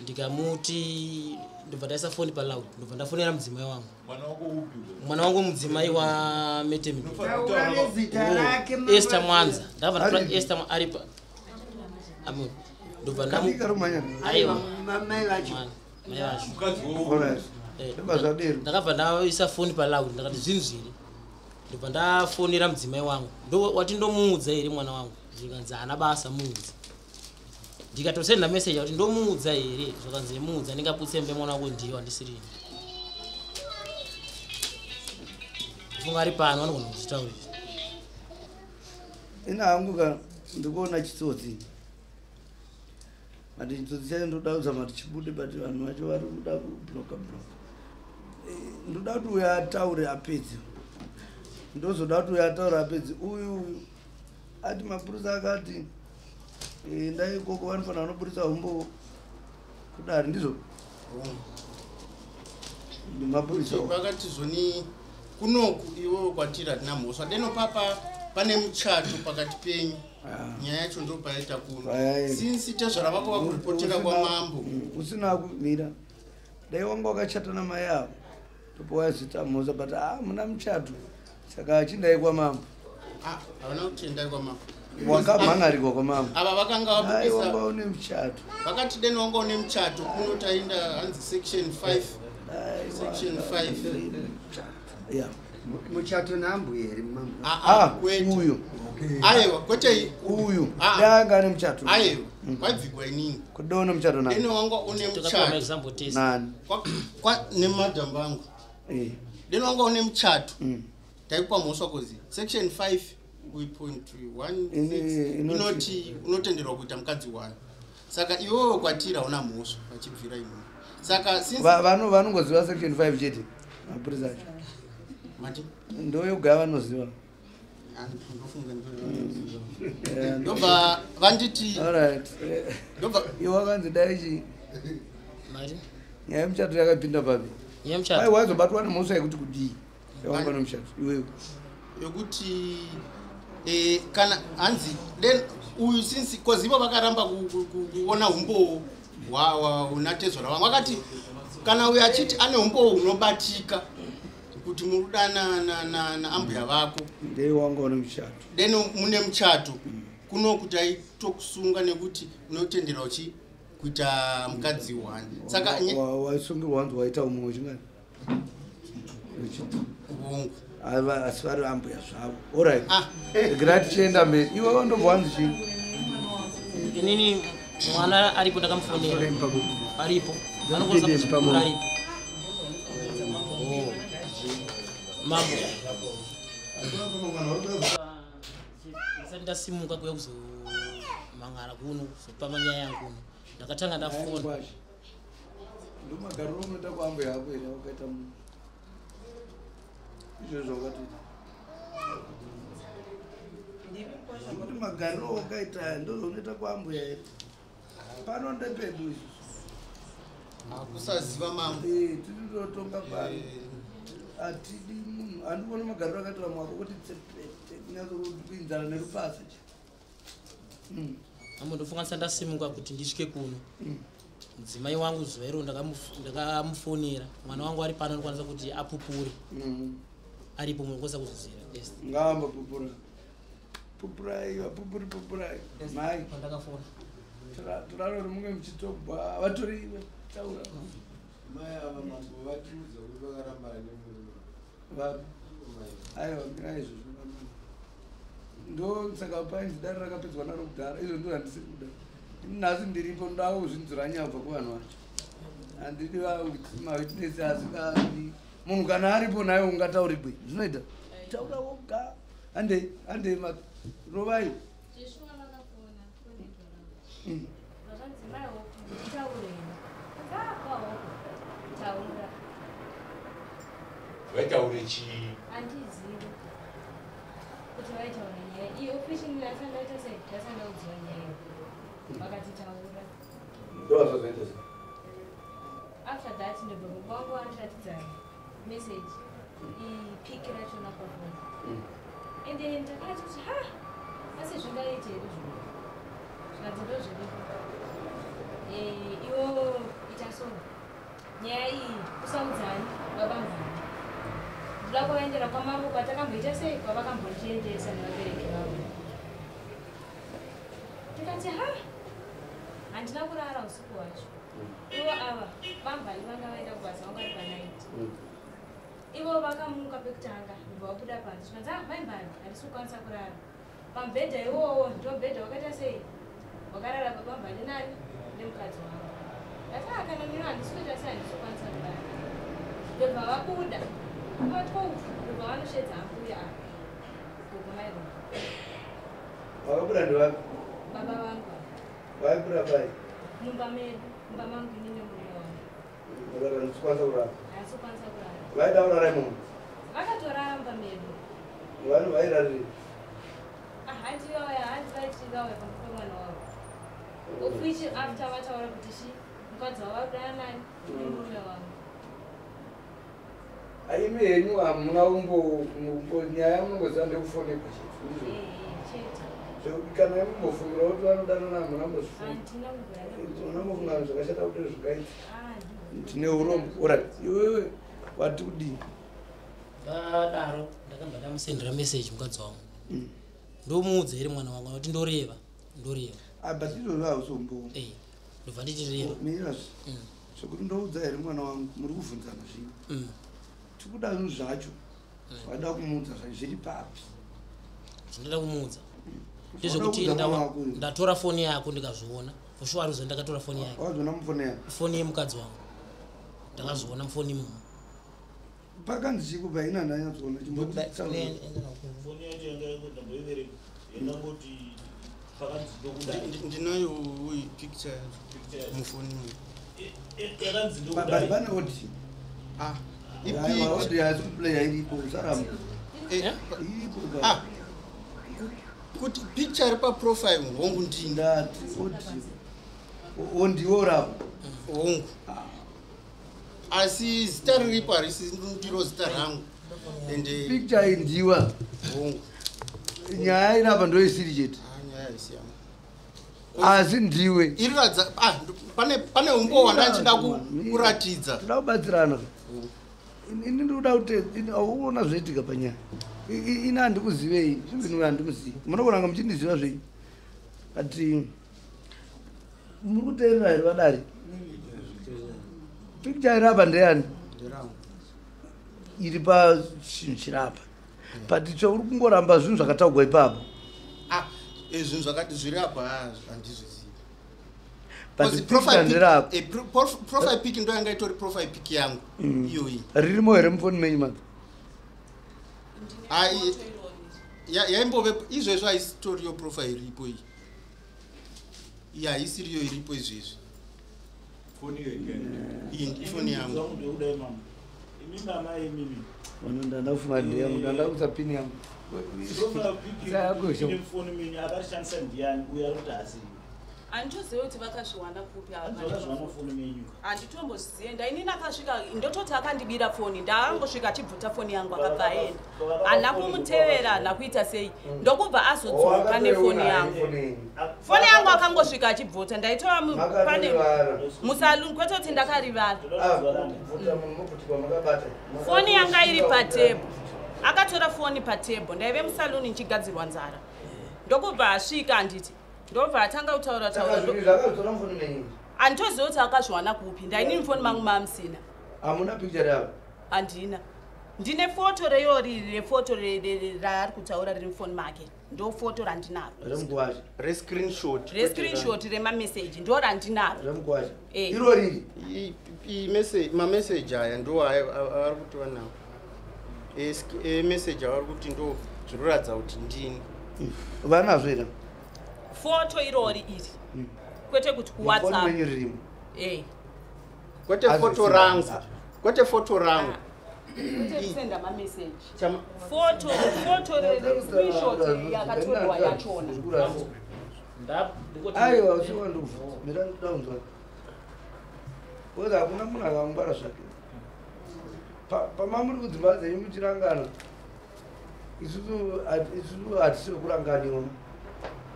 ndikamuti ndobva ndaisa foni paloud ndobva ndafonera mudzimai wangu mwana wangu mudzimai wa Esther Mwanza ndabva ndatora Esther aripa ndobva ndakabva ndaisa foni paloud ndakati zvinhu zviri ndobva ndafonera mudzimai wangu ndo wati ndomuudza here mwana wangu zvikanzi haana basa muudza ndikatosenda message kuti ndomuudza here zvakanzi muudza ndingaputsembe mwana wako ndiyo handisiri funga ari pano vanogona kuzvitaurira ina hangu ka ndikuona chitsotsi mati chitsotsi chacho ndodaudza mati chibude but vanhu vacho vari kuda kubloka ndoda kuti uyo ataure apedzi ndozoda kuti uyo ataure apedzi uyu ati mapurisa akati endai ikoko vanofanira vanopurisa humbo kudari ndizvo mapurisa vakati zvoni kunoku iwo kwatira tina mhosva deno papa pane muchato pakati penyu nyaya yacho ndopaita kuno sinsi tezvara vako vakuripotera kwamambo usina kumira dai wanga wakachata namai avo topowa zita mhosva but muna muchato saka achindai kwamambo havana kutendai kwamambo wakamhangarikwa kwamambo ava vakanga vapukisa une muchato vakati deno wanga une muchato kuno tainda hanzi section 5 section 5 muchato nambu here uyu aiwa kwete uyu danga ane muchato aiwa kwabvigwa inini kudoona muchato nani deno wanga une muchato nani nemadhamba vangu deno wanga une muchato taikupa mhosva kozi section 5 inoti unotenderwa kuita mukadzi wani saka iwewe kwatira una mhosva vachibvira imomo saka vanongoziva section 5 chete mapurisa acho ndoyoga vanoziva ndobva vanditi iwe wakanzi daichi nyaya yemuchato yakapinda papi ai waizobatwa nemhosva yekuti kudii yawanga nemuchato iwewe yokuti kana hanzi then uyu since cause ivo vakaramba kuona humbo unatezvora vamwe vakati kana uyu achiti ane humbo unobatika kuti murudana naambuya vako ndeiwanga une muchato then mune muchato kuno kuti aitokusunga nekuti unotendera uchi kuita mukadzi wani saka waisungirwa wanzi waita umwe uchingani vongu asi vari ambuya zvavo orit gira tichienda mberi iwe wandobva wanzi chii inini mwana aripo ndakamufonera aripo anokosa aripo mambo isati ndasimuka kuya kuzomangara kuno kuzopama nyaya yangu kuno ndakatanga ndafona ndomagariro unoita kuambuya yako ere wakaita munhu izvozvo wakatoita kuti magariro wakaita ndozvounoita kuambuya ere pano ndepedu izvo kusaziva mambo tirirotonga pano atidi munhu handikuona magariro akatora mwako kuti tsepete kunyazokuinzana nerupasa ambo ndofunganisa ndasimuka kuti ndisvike kuno mudzimai wangu zuva iro ndakamufonera mwana wangu ari pano anokwanisa kuti apupure aripo munokwanisa kuzozira ngamba pupurai vapupuri pupurai mai pandakafona turaro rimwe muchitobva vatoriwe taura mai ava mambo vatiudza kuti vakarambana nemunhu vapi aiwa mira izvozvo ndo saka painzi dare rakapedzwa naro kudhara izvo ndo handisiri kuda nhasi ndiripo ndoda kuzvinzura nyabva kuvanhu vacho handidi mawitness asingadi munhu kana aripo naye ungatauribwe zvinoita taura woga handei rovai vaitaure chii handizivi kuti vaitaura nyaya iyo ofishini yasandaita sei yasandaudziwa nyaya vakatitaura after that ndobva mubangu vandiratidza message ipiki rachona pafoni and then ndakati kuti ha asi zvingaite here izvo zvikadzindo zviripo iwo itasona nyaya iyi usaudzani vabamvani ndoda kuvaendera kwamambo kwatakamboita sei kwavakambotiendesa nevabereki vavo tikati ha handina kurara usiku wacho ivo ava vambali vanga vaenda kubasa vanga vari panaiti ivo vakamuka pekutanga ndobva vabuda panzi zvikanzi maimbali handisi kukwanisa kurara pamubhedha iwowo ndo mubhedha wakaita sei wakarara baba ndinani nemukadzi wangu ndati kana mino handisikuita sei handisokwanisa kurara ndobva vabuda ava12 ndobva vanoshedza ambuya apa gogomairo wakabuda ndivapi baba vangu vaikura pai mumba medu mumba mangu inine murume wangu ndisokwanisa kurara handisokwanisa kurara vaida kurara imomo vakatorara mumba medu vanhu vairariri handiyauya handi vaitiyauya pamba pamwana wavo ofichi after vataura kuti shi mukadzi wavo vakudana nani nemurume wangu aimi henyu hamuna nyaya munongoziva ndekufonekwa chete kana imumbofungira kuti vanodanana hamuna mbozvifunga zvakashata kuti zvingaita tine urombo orit iwewe wati kudini ndadaro ndakabva ndamusendera meseji mukadzi wangu ndomuudza iri mwana wangu kuti ndoreva but izvozvo hausombo ndobva ndichireva mirazvo zvekuti ndoudza here mwana wangu muri kuvhunzana zvino tikuda zvinhu zvacho wada kumuudza zviri papi zvindoda kumuudza ndezvekuti ndatora foni yako ndikazviona ushuwaruzo ndakatora foni yake wazviona mufoni yako foni yemukadzi wangu ndakazviona mufoni imomo pakanzi chikupa ina ndanyatsoona foni yacho yangaindamboivereka yakangoti pakanzi ndinayo picture mufoni yakanzi pane oti odi yaziplaya iripo usaramba iripo kuti picture iri paprofile hongu ndati oti ondiwo rapo hongu asi zita riripo harisi ndiro zita rangu ende picture indiwa hongu nyaya irapa ndoisiri chete asi ndiwe iriradza pane umbo wandachida kuratidza toda kubatsirana ini ndoda kuti uona zvoitika panyaya ina handikuzivei zvimbinwe handimuzivi munokonanga muchindiziva zvei kati muri kuteerera here vadari picture irapa ndeyani iri pachinhu chirapa but chouri kungoramba zvinhu zvakataugwa ipapo zvinhu zvakati zviri apa handizvizivi profile pic ndo yanga itori profile pic yangu iyoyi ririmo here mufoni menyu madzi yaimbove izvezvo haisitoriyo profile iripo iyi haisiriyo iripo izvezvi ifoni yangu ndandafunga ndeyangu ndandakusa pini yangu handitozive kuti vakazviwana kupi handitombozvizive ndaini nakasvika ndototi akandibira foni ndaangosvika achibvuta foni yangu akabva aenda hana kumutevera hana kuita sei ndokubva azodzoka nefoni yangu foni yangu akangosvika achibvuta ndaitora pane musaluni kwete kuti ndakarivara foni yanga iri patebho akatora foni patebho ndaive musaluni nchigadzirwa nzara ndokubva asvika handiti ndobva atanga kutaura handitozive kuti akazviwana kupi ndainini foni mangu mamusina hamuna picture yavo handina ndine foto reyoriri refoto raari kutaura riri mufoni make ndo foto randinaro rescreenshot remameseji ndo randinaro iroriri mameseji aya ndo avari kutiva nawo meseji avari kuti ndo zvinoratidza kuti ndini vanazvo here foto irori iri kwete kuti kuwhatsapp kwete foto rangu senda mameseji foto rescreenshot yakatorwa yachona aiwa usiwanduva mirandaunzwa weza hakuna munhu akangwara zvake pamamuri kudzimba dzenyu muchirangana isusu hatisi vekuranganiwa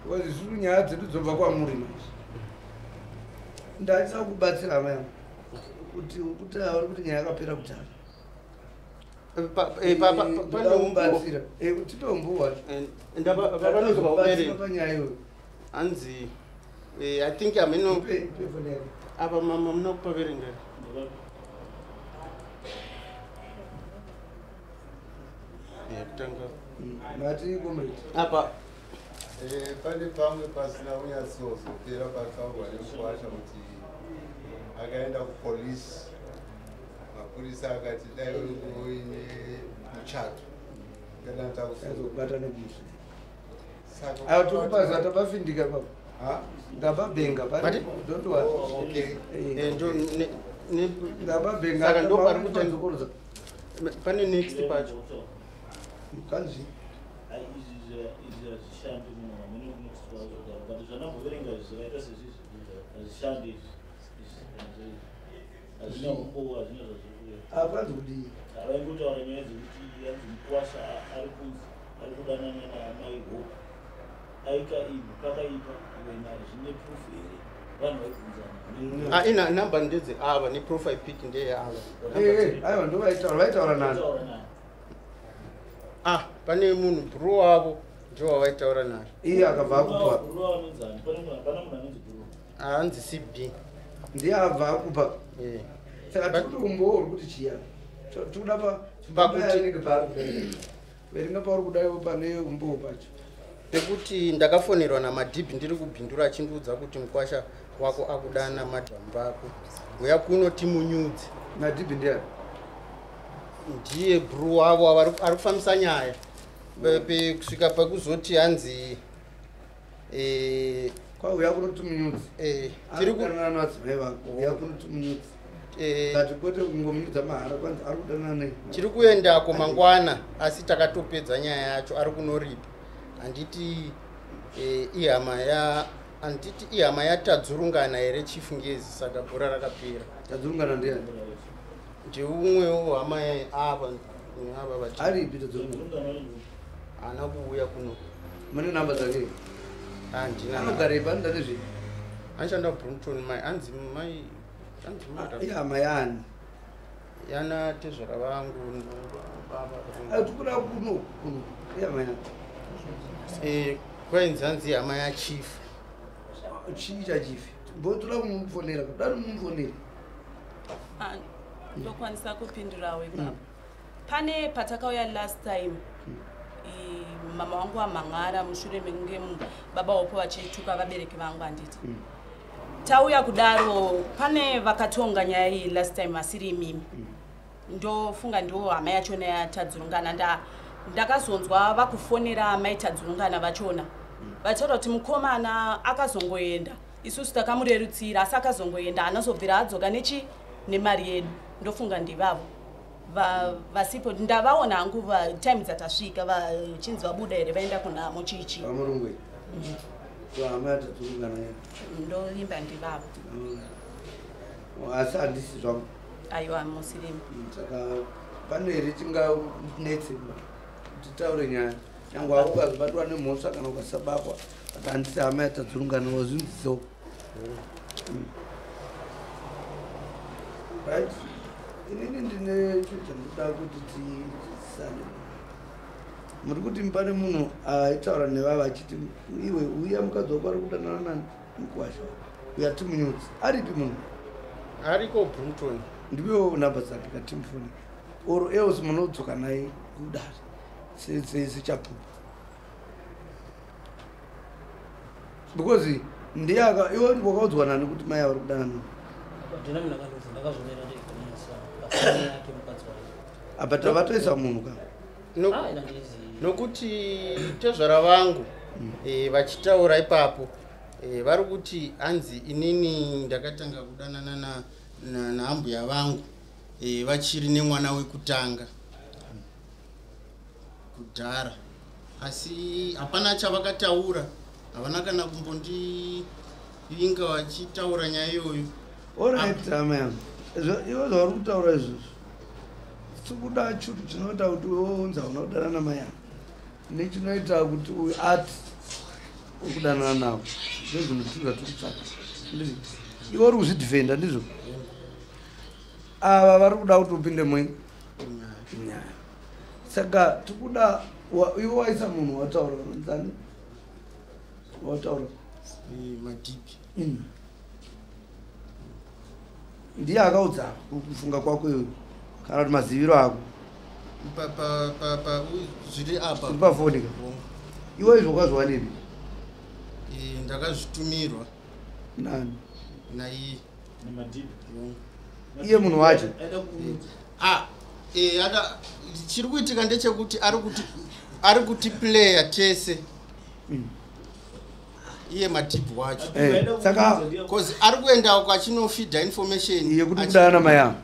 because isusu nyaya dzedu dzobva kwamuri manje ndachisa kubatsira hama yangu kuti auri kuti nyaya yakapera kutara panomubatsira tipe umbu wacho panyaya iyoyo hanzi I think ameno apa mama munokupa verengera mati comrade apa pane pamwe pasina unyatsozopera pataurwa nemukwasha kuti akaenda kupolisi mapurisa akati dai uine muchato kadantazokubata nebusi atokupaza tabafindika papa ngababenga ngababenga pane next pacho kanzi apanzi kudii avaingotaura nyaya dzekuti yanzi mukwasha ari kudanana naamai hope aikaibu pakaipa iwena zvine proof here vanhu vaibvunzana ina namba ndedze ava neprofile pic ndeyeava aiwa ndo vaitaura nani pane munhu bro wavo ndiwo vaitaura naye iye akabva akupa hanzi CB ndiye abva akupa saka tikutomboori kuti chiya tikuda verenga pauri kudaiwo pane umbowo pacho pekuti ndakafonerwa namadhibhi ndiri kubhindura achindiudza kuti mukwasha wako akudana madhambu ako uya kuno timunyudzi madhibhi ndiani ndiye bro wavo ari kufambisa nyaya kusvika pakuzoti hanzi kwauya kuno timunyudzi tirikunanadzimai vako uya kuno timunyudzi ngati kwete kungomunyudza mahara kwanzi ari kudanana nei tiri kuendako mangwana asi takatopedza nyaya yacho ari kunoripa handiti ihama yatadzurungana here chifungezi saka bhora rakapera tadzurungana ndiani ndeumwewo hama ava aripi tadzurungana haana kuuya kuno mune namba dzake anogara ipanda nezvi anoshanda Brunton mai anzi mai ihama yani yana tezvara vangu tikuda kuno ihama yani kwainzi hanzi hama yachifu chii chachifi mbotoda kumufonera kudani mumufoneri ndokwanisa kupindurawo ipapo pane patakauya last time mama wangu amang'ara mushure mekunge baba wapo vachituka vabereki vangu handiti tauya kudaro pane vakatonga nyaya iyi last time asiri imimi ndofunga ndiwo hama yachona yatadzurungana ndakazonzwa vakufonera mai tadzurungana vachona vataura kuti mukomana akazongoenda isusu takamurerutsira asi akazongoenda anazobvira adzoka nemari yedu ndofunga ndivavo vasipo ndavaona hangu time dzatasvika vachinzi vabuda here vaenda kunhamo chichi vamurungwe hama yatadzurungana ndoimba ndivavo asi handisi zvangu aiwa musirimu saka pane here tinganetse titaure nyaya nyange wako ukazobatwa nemhosva kana ukasabakwa ati handisi hama yatadzurungana wazvinziso right inini ndine chinhu chandinoda kuti tisane muri kuti pane munhu aitaura nevava achiti iwe uya mukadzi wako ari kudanana nani mukwasha uya timunyudzi aripi munhu ariko Brunton ndiwo namba dzake katimufoni oro eosi munodzoka naye kudari sechapupa because ndiyaka iwe wakaudzwa nani kuti mai avari kudanana apa tavatoisa munhu ka nokuti tezvara vangu vachitaura ipapo vari kuti hanzi inini ndakatanga kudanana naambuya vangu vachiri nemwana wekutanga kudhara asi hapana chavakataura havana kana kumbondivinga vachitaura nyaya iyoyo oright hama yangu ivo zvauri kutaura izvozvo sikuda chutu chinoita kuti weunza una kudanana mai yangu nechinoita kuti uyu ati uri kudanana navo zvezvinotiza tiri kutsvaka ivo uri kuzvidhifenda ndizvo ava vari kuda kuti upinde mwe nyaya saka tikuda ivo waisa munhu wataura nzani wataura madhipi ndiye akaudza kufunga kwako iwe kana kuti maziviro ako zviri apa pafoni iwe izvo kwazova nepi ndakazvitumirwa nani naiye iye munhu wacho chiri kuitika ndechekuti ari kuti player tese iye madhibhu wacho saka cause ari kuenda kwachinofidha information yekuti kudana maya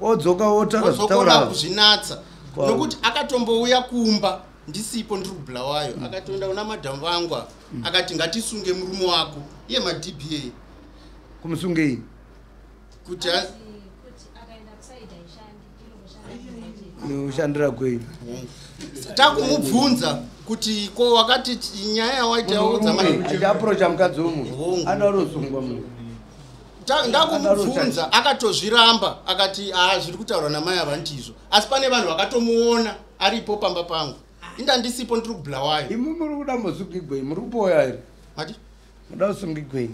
odzoka otaura kuzvinatsa nokuti akatombouya kumba ndisipo ndiri kubhla wayo akatoenda kuna madhamu vangu akati ngatisunge murume wako iye madhba kumusungei kuti ushandira kwei takumubvunza kuti ko wakati nyaya yawaitaudzaaaprocha mukadzi womunhu anorosungwa munhu ndakumubvunza akatozviramba akati zviri kutaurwa namai avandizvo asi pane vanhu vakatomuona aripo pamba pangu inda ndisipo ndiri kubhla wayo imi muri kuda muzungigwei muri kupoya here mati muda kusungigwei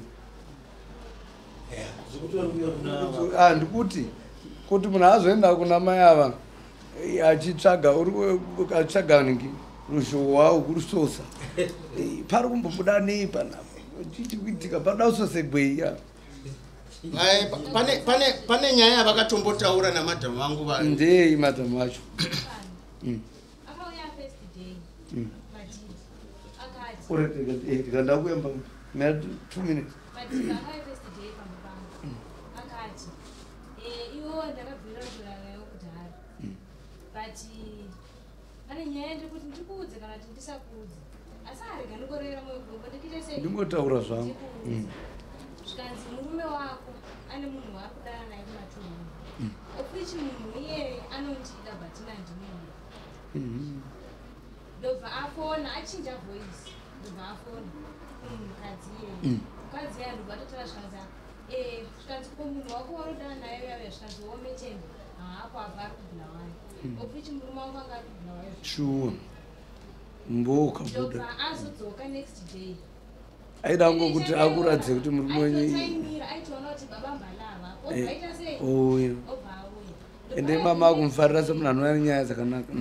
ndikuti kuti munhu azoenda kuna mai ava achitsvaga ningi rushowa kurusosa pari kumbobuda nei panapa chichi kuitika panoda kusosegwei pane nyaya yavakatombotaura namadhamu vangu ndei madhamu acho tikandakuyamba 2 minutes ndingotaura zvangu zvikanzi murume wako ane munhu waakudana naye kumatunhu ofichi munhu iye anondida bhatina ndimunhu ndobva afona achinja voisi ndobva afona kumukadzi iyeye mukadzi iye ndobva atotora zvikanzi zvikanzi ko munhu wako waunodana naye uyauya zvikanzi wometembe haapo abva ari kubhula wayo ofichi murume wako anga ari kubhula wayo shuwa mbokabuda ndobva azodzoka next day aida ngokuti akuratidze kuti murume wenyu ende mama akumfarira semunhu anouya nenyaya dzakanaka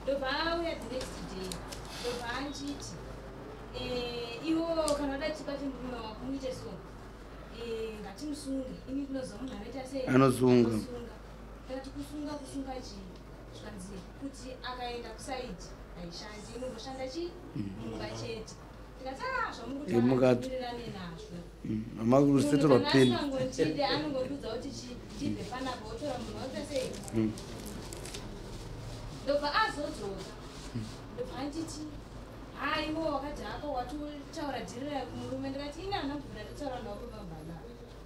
ndobva auya the next day ndobva anchiti iwo kana uda chibati murume wako muite so ngatimusunge imi kunoziva munhu anoita sei anosunga takati kusunga chii zvikanzi kuti akaenda kusaidi haishandi inongoshanda chii mumba chete tikati zvamukutirane nazvo amakuseterwa peni angotide anongodudza kuti tibve panapa otora munhu waita sei ndobva azodzoka ndobva anditi haiwo wakati hako watotaura dhirira kumurume ndikati ini hana kubvira totaura nawo pabambala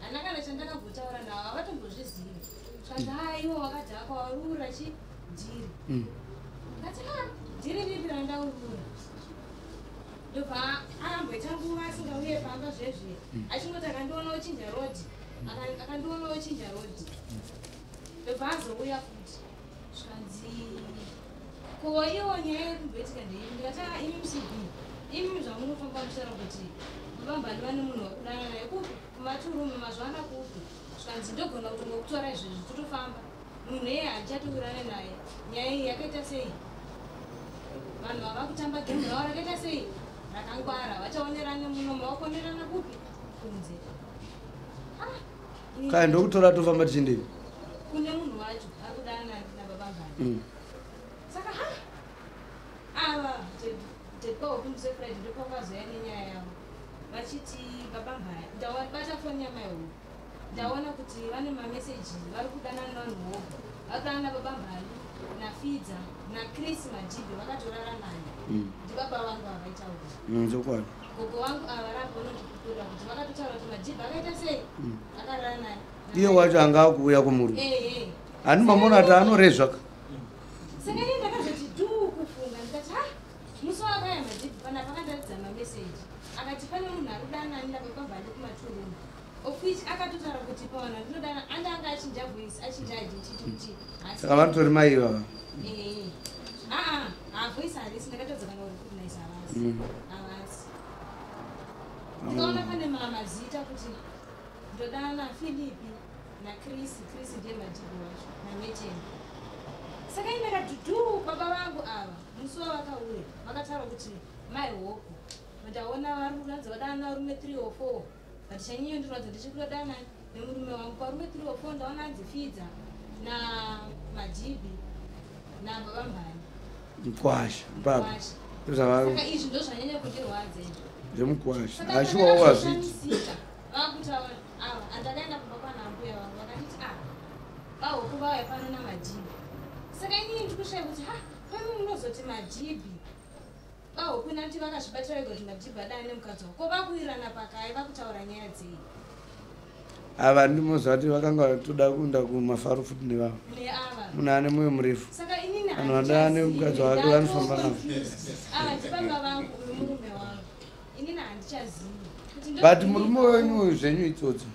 hana kana chandakabvotaura nawo havatombozvizivi zvikanzi haiwo wakati hako warura chi dhiri ndikati dhiri ripi randaurura ndobva akamboita nguva asingauye pamba zvezve achingoti akandiona ochinja rodhi akandiona ochinja rodhi ndobva azouya futi zvikanzi ko iwo nyaya yekubhetika ndeii ndikati imi mcb imi zvamunofamba muchitaura kuti mabambani vane munhu wakudana naye kupi kumaturume mazvana kupi zvikanzi ndogona kuti ngokutora izvezvi totofamba munhu iye handichatourane naye nyaya iyi yakaita sei vanhu vava kutamba gemu ravo rakaita sei rakangwara vachaonerane muno mavakuonerana kupi kunze kai ndokutora tofamba tichindei kune munhu wacho ari kudana nababambani saka ava dedpaopindusefrid ndopakazoya nenyaya yavo vachiti babambaya ndabata foni yamaiwo ndaona kuti vane mameseji vari kudana nevanhu voga vari kudana nababambani nafidza nachris madhibhe vakatorara naye ndibaba vangu avaitaura chokwadi gogo vangu ava rabonondikupurira kuti vakatotaura kuti madhibhe akaita sei akarara naye iye wacho anga akuuya kumurume hani mamona ati anorezvaka saka iye ndakazoti dhuu kufunga ndikati musi wakaya madhibhe pana pakandaridza mameseji akati pane munhu ari kudana nani ndababambani kumaturumu ofich akatotaura kuti pawana ndinodana andanga achinja voisi achinja identity kuti saka vanotori mai ivava voisi harisi ndakatodzoka nakurecognize havasi havasi ndikaona pane mazita kuti ndodana naphilipi naChris ndiye madhibi wacho naMeteni. Saka ine kadudu baba vangu ava musi wavakauya vakataura kuti mai hoko ndaona vari kuranza vadana varume 3 or 4 but chanyiyo ndinoradza ndichikurodana nemurume wangu parume 3 or 4 ndaona anzi Fidza naMadhibi nababa Mbani Mkwasha baba saka izvi ndo zvanyanya kundirwadza zvemukwasha ashuwawo wazviti vakutaura ava andakaenda kubva kwanambuya vangu vakanditi vahoku vauya pano naMadhibi saka inini ndikushayi kuti pano munozoti Madhibi vahoku nati vakazvibatira vega kuti Madhibi adana nemukadzi wako ko vakuirana pakai vakutaura nyaya dzei ava ndimozvati vakanga toda kuenda kumafaru futi nevavo munhu ane mwoyo murefu vanhu vadana nemukadzi wake vanofamba navo ndibaba vangu murume wangu inini handichazivi but murume wenyu zvenyu itsotso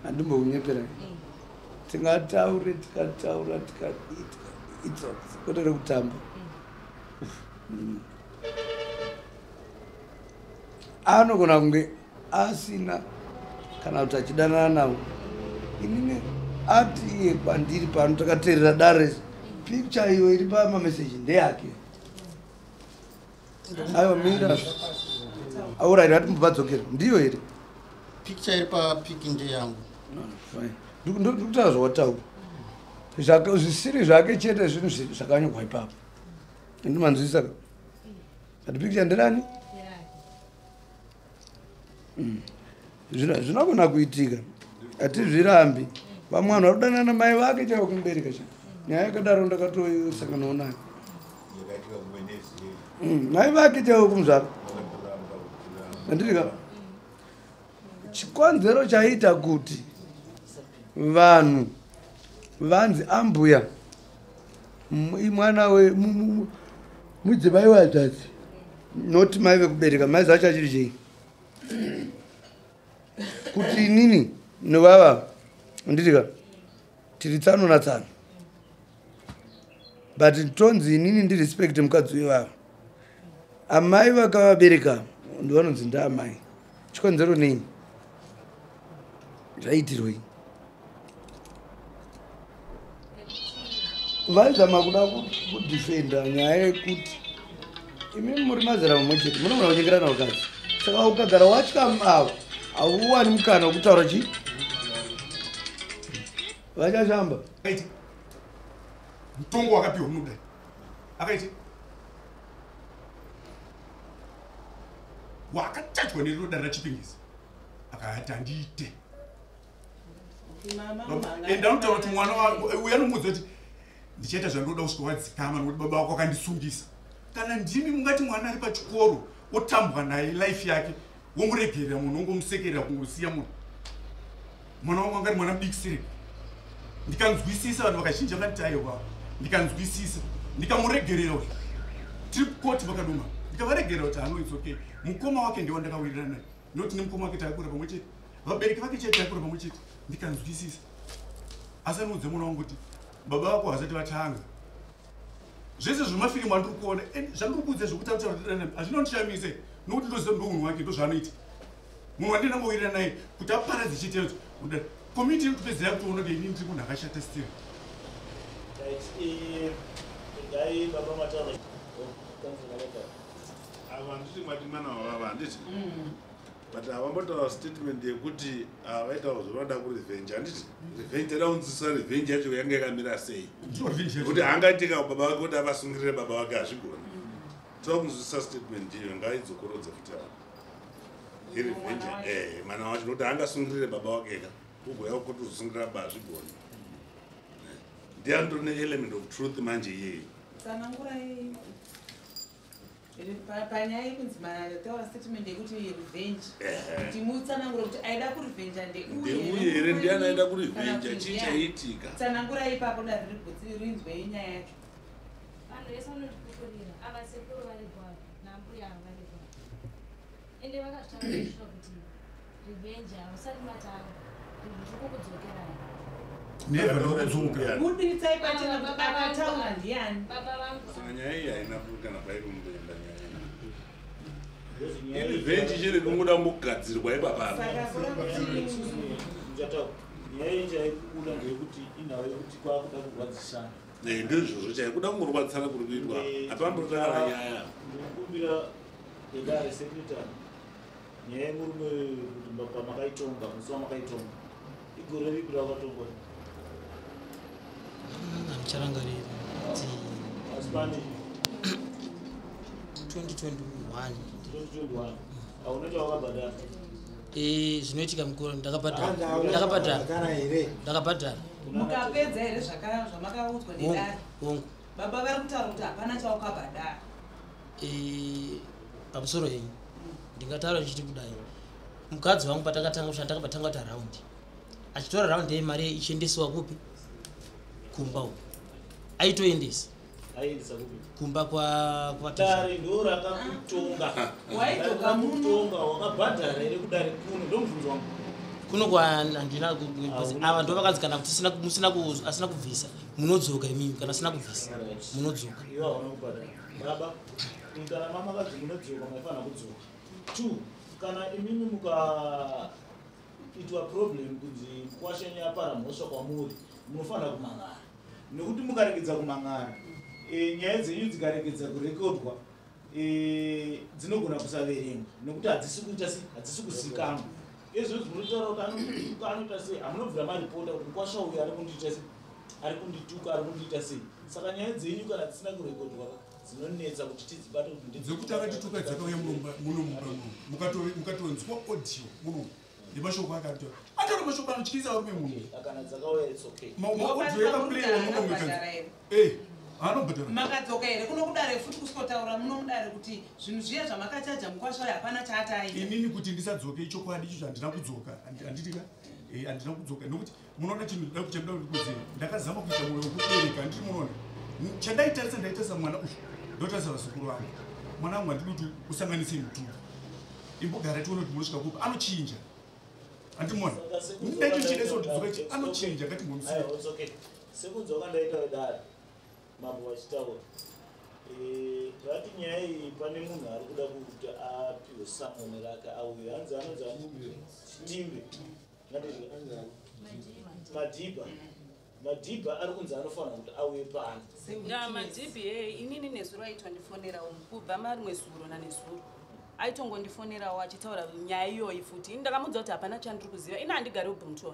handimbounyepera tingataure tikataura itsotso kwete rekutamba anogona kunge asina kana kuti achidanana navo inini ati iye kwandiri pano takateerera dare picture iyo iri pamameseji ndeyake aiwa mira aurayiri ati mubvadzokera ndiyo here picture iri papiki ndeyangu ndikutaura zvawataura zvisiri zvake chete zvinhu zvakanyogwa ipapo ndimanzwisaka ati picture nderani zvinogona kuitika hatizvirambi vamwe vanhu varudanana mai vake chaivo kumubereka cha nyaya yakadaro ndakatosanganawo nayo mai vake chaivo kumuzvaka andirika chikonzero chaita kuti vanhu vanzi ambuya mwana mudzimai wadzadzi noti mai vekubereka mai zacho achiri chei kuti inini novava nditika tiri tsano natsano but tonzi inini ndirespect mukadzi wevava amai vakavabereka ndivanonzi ndaamai chikonzero nei zvaitirwei vaizama kuda kudifenda nyaya yekuti imi muri mazera mamwe chete munogona kunyengerana vakadzi saka ukagara watyamu ava hauwani mukana wokutaura chii vachashamba mutongo wakapiwa munodai akaiti wakatachwa neriro dare rachipingisi akati handiite ndanotaura kuti mwana uya nomudzi kuti ndichaita zvandoda kusvika wadzikama nokuti baba wako akandisungisa kana ndimi mungati mwana ari pachikoro otambwa naye life yake womuregerera munhu ongomusekerera kungosiya munhu mwana wangu angari mwana mudikisire ndikanzwisisa vanhu vakazhinji vakanditi aiwa ndikanzwisisa ndikamuregerera kuti tiri kukoti vakadoma ndikavaregerera kuti hano its okay mukoma wake ndiwo ndakawirirana naye nokuti nemukoma wake taikura pamwe chete vabereki vake chete taikura pamwe chete ndikanzwisisa asi anoudze mwana wangu kuti baba vako hazati vatanga zvese zvemafilimu andiri kuona zvandiri kuudza zvekutautaurana hazvinondishamise nokuti ndoziva ndo munhu wake ndo zvaanoita munhu wandinangowirirana naye kuti aparadze chitezo komiti iri kupedzera kutoona kuti inini ndiri munhu akashata still ava nditi madimana wavava handiti but havambotaura statement yekuti vaita kuzovada kurevenge handiti revenge ada kunzwisisa revenge yacho yanga yakamira sei kuti hangaitika baba vake kuti avasungirire baba vake hazvigona toda kunzwisisa statement iyo ngaidzokorodze futi ava irevenge mana wacho nokuti hangasungirire baba vake eka ugoya kuti uzosungirira baba hazvigona ndiandori neelement of truth manje iyeyi tsanangurai panyaya yekunzi mataura statement yekuti revenge kuti mutsanangura kuti aida kurevenge ndeuye here ndiani aida kurevenge chichaitika tsanangura ipapo da rinzwei nyaya yacho vanhu vese vanotikukurira ava sekuru vari bwavo nambuya vari bwavo ende vakazvitaura kuti revenge hausati matanga ndikukudzokerayo muditsai pachena akataura ndiani baba vangu saka nyaya iyi haina kana pairumbeenda nyaya irevenge chiri kungoda kugadzirwa ipapapa nyaya chaikuda ngekuti inhau yekuti kwakuda kurwadzisana ndizvozvo chaikuda kungorwadzisana kuri kuitwa hapambotakana nyaya ndikumbira edare sekretary nyaya yemurume kuti pamakaitonga musi wamakaitonga igore ripi rakatonga ndicharangarira asi pane 2021 hauna chawakabhadhara zvinoitika mukuru ndakabhadhara mukapedza here zvamakaudzwa nedare baba vari kutaura kuti hapana chaukabhadhara pamusoro henyu ndingataura chichiti kudai mukadzi wangu patakatanga kushanda takabatanga kuita raundi achitora raundi yemari ichiendesiwa kupi kumba uku aitoendesa kumba dare ndo rakakutonga waitokamutonga wakabhadhara here kudare kuno ndomubvunzo wangu kuno kwaandina ava ndo vakadzikana kuti asina kubvisa munodzoka imimi kana asina kubvisa munodzoka iwo hauna kubhadhara baba kana mama kadzi munodzoka maifanira kudzoka 2 kana imimi mukaitwa problem kunzi kwashanya yapara mhosva kwamuri munofanira kumangara nekuti mukaregedza kumangara nyaya dzenyu dzikaregedza kurekodwa dzinogona kusaverengwa nekuti hadzisi kuita sei hadzisi kuzikanwa izvozvo zvinotaura kuti anoita sei hamunobvira maripota kuti kwasha uyu ari kundiita sei ari kundituka ari kundiita sei saka nyaya dzenyu kana dzisina kurekodwa dzinonetsa kuti tidzibate kuti dzekuti akatituka dzakauya munomumba mukatonzwa audio muno nemashoko akati atori mashoko anotyisa varume muno kana dzakauya it's okay maaudio yakapleiwa munomwekadzi anobhadhara makadzoka here kuno kudare futi kusikotaura munomudare kuti zvinhu zviya zvamakachaja mukwasvayo hapana chaataita inini kuti ndisadzoke ichokwadi icho handina kudzoka handitika handina kudzoka nokuti munoona chinhu chamuda kudikudzira ndakazama kuita mwoyo wekubereka handiti munoona chandaitarisa ndaitarisa mwana uyu ndotarisa vazukuru vangu mwana wangu handidi kuti usanganise mutumba imbogara tione kuti munosvika kupa anochinja handimona ndaichochidaiso kutidzoka ichi anochinja kati ngomusiya sekudzoka ndaita dare mambo vachitaura vati nyaya iyi pane munhu ari kuda kuti apiwe samoni rake auyo hanzi anonzi chitimbe madhibha ari kunzi anofanira kuti auye pano madhibhi inini nezuro aitondifonera kubva marimwe zuro nanezuro aitongondifonerawo achitaura nyaya iyoyi futi ini ndakamudza kuti hapana chandiri kuziva ini handigari ubrimton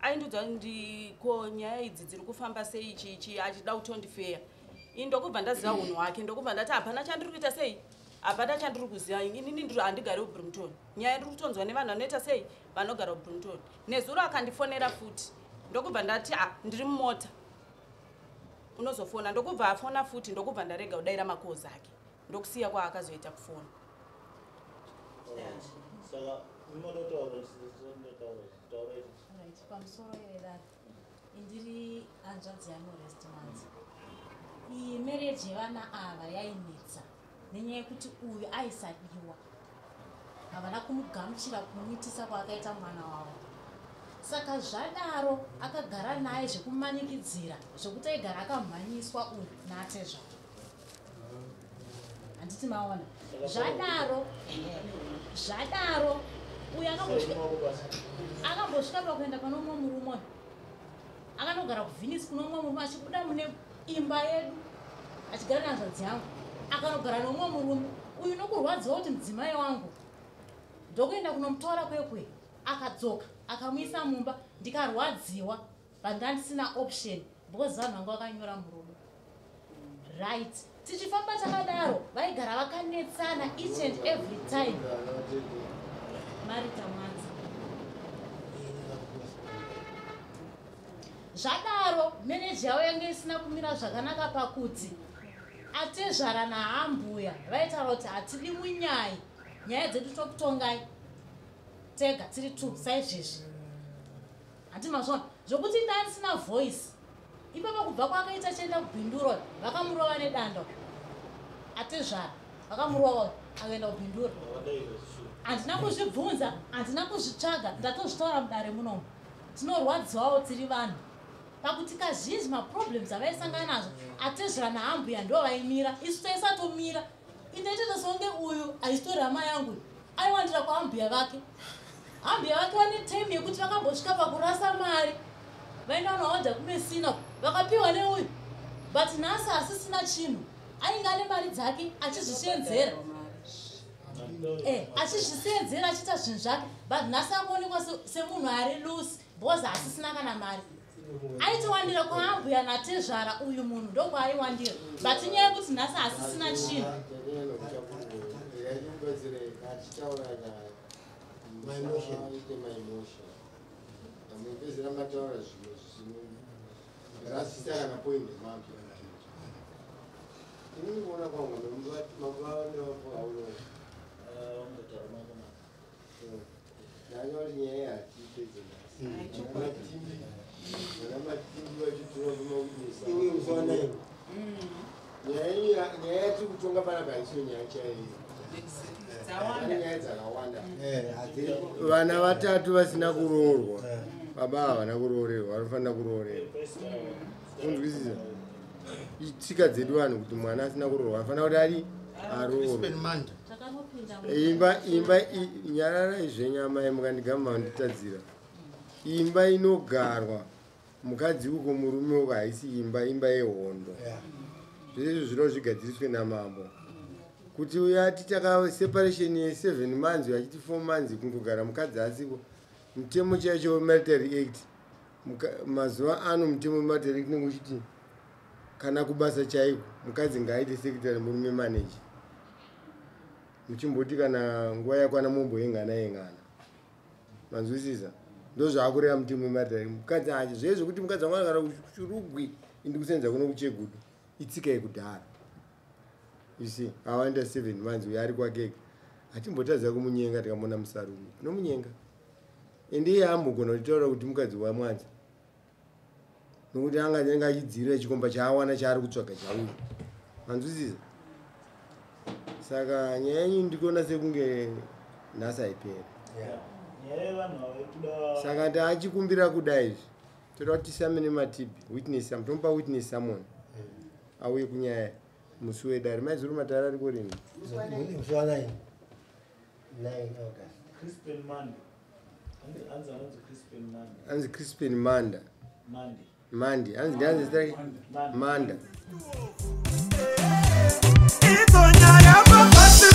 aindudza ndiko nyaya idzi dziri kufamba sei ichichi achida kutondifeya ini ndokubva ndaziva unhu hwake ndokubva ndati hapana chandiri kuita sei hapana chandiri kuziva inini ndiri handigari ubrimton nyaya ndiri kutonzwa nevanhu vanoita sei vanogara ubrimton nezuro akandifonera futi ndokubva ndati ndiri mumota unozofona ndokubva afona futi ndokubva ndarega kudayira makozi ake ndokusiya kwaakazoita kufona pamusoro yedare indiri hanzvadzi yanorestaurant iyi mereji yevana ava yainetsa nenyaya yekuti uyu aisadiwa havana kumugamuchira kumuitisa kwaakaita mwana wavo saka zvadaro akagara naye zvekumanikidzira zvekuti aigara akamhanyiswa uyu naatezvavo handiti maona zvadaro uyu akambosvika pakuenda pano mumwe murume akanogara kuvhinisi kuno mumwe murume achibuda mune imba yedu achigara nanzvadzi yangu akanogara nomumwe murume uyu nokurwadziwa kuti mudzimai wangu ndokuenda kunomutora kwekwe akadzoka akamuisa mumba ndikarwadziwa vandanga ndisina option because vanhu vangu vakanyora murume right tichifamba takadaro vaigara vakanetsana each and every time marita mwanza zvadaro meneji yavo yange isina kumira zvakanaka pakuti atezvara nahambuya vaitaura kuti hatidi munyaya nyaya dzedu tokutongai tega tiri 2 saizvezvi hati mazvona zvokuti indaa ndisina voice ipapa kubva kwaakaita chienda kubhinduro vakamurova nedanda atezvara vakamurova akaenda kubhinduro handina kuzvibvunza handina kuzvitsvaga ndatozvitaura mudare munomu tinorwadziwawo tiri vanhu pakuti kazhinji maproblems avaisangana nazvo atezvara nahambuya ndo vaimira isu taisatomira indaitota songe uyu aisitori hama yangu aiwandira kwahambuya vake Ambuya vake vane time yekuti vakambosvika pakurasa mari vaenda unaodha kumesina vakapiwa neuyu but nhasi asisina chinhu ainge ane mari dzake achizvisenzera achizvisenzera achiita zvinhu zvake but nhasi akuonekwa semunhu ari lusi bhozi asisina kana mari aitowandira kwaambuya natezvara uyu munhu ndokwaaiwandira but inyaya yekuti nhasi asisina chinhu nyaya tiri kutonga panapa isiyo nyaya chaiyo vana vatatu vasina kuroorwa baba havana kuroorerwa vanofanira kuroorerwa unzwisisa tsika dzedu vanhu kuti mwana asina kuroorwa anofanira kuti ari aroorwa imba nyararai zvenyamai mukandigama manditadzira imba inogarwa mukadzi uko murume uko haisi imba yehondo zvezvo zviro zvigadziriswe namambo kuti uyati takaseparation ye7 months vachiti 4 months kungogara mukadzi asiko mutemo chaicho wemilitary act mazuva ano mutemo wemilitary act nenge uchiti kana kubasa chaiko mukadzi ngaaite secretary murume manager muchimboti kana nguva yakwana momboyengana manzwisisa ndozvaakureva mutemo wemilitary mukadzi acho zvezvo kuti mukadzi wangu agara kuchurugwi indikusenza kuno kuchegudo itsika yekudhara isi awaenda 7 months uyo ari kwakeke hatimbotadza kumunyenga tikamona musarume nomunyenga ende iye ambogona kutaura kuti mukadzi wamwanza nokuti anganenge achidzirira chikomba chaawana chaari kutsvaga chauyo manzwisisa saka nyaya yenyu ndikuona sekunge nhasi haiperi saka ndaachikumbira kudai izvi toda kuti tisamene matibi witness tomupa witness someone auye kunyaya musi wedare maizuru matara ari kurini anzi Crispin Manda Mandi anzi Manda Ito nyaya papasi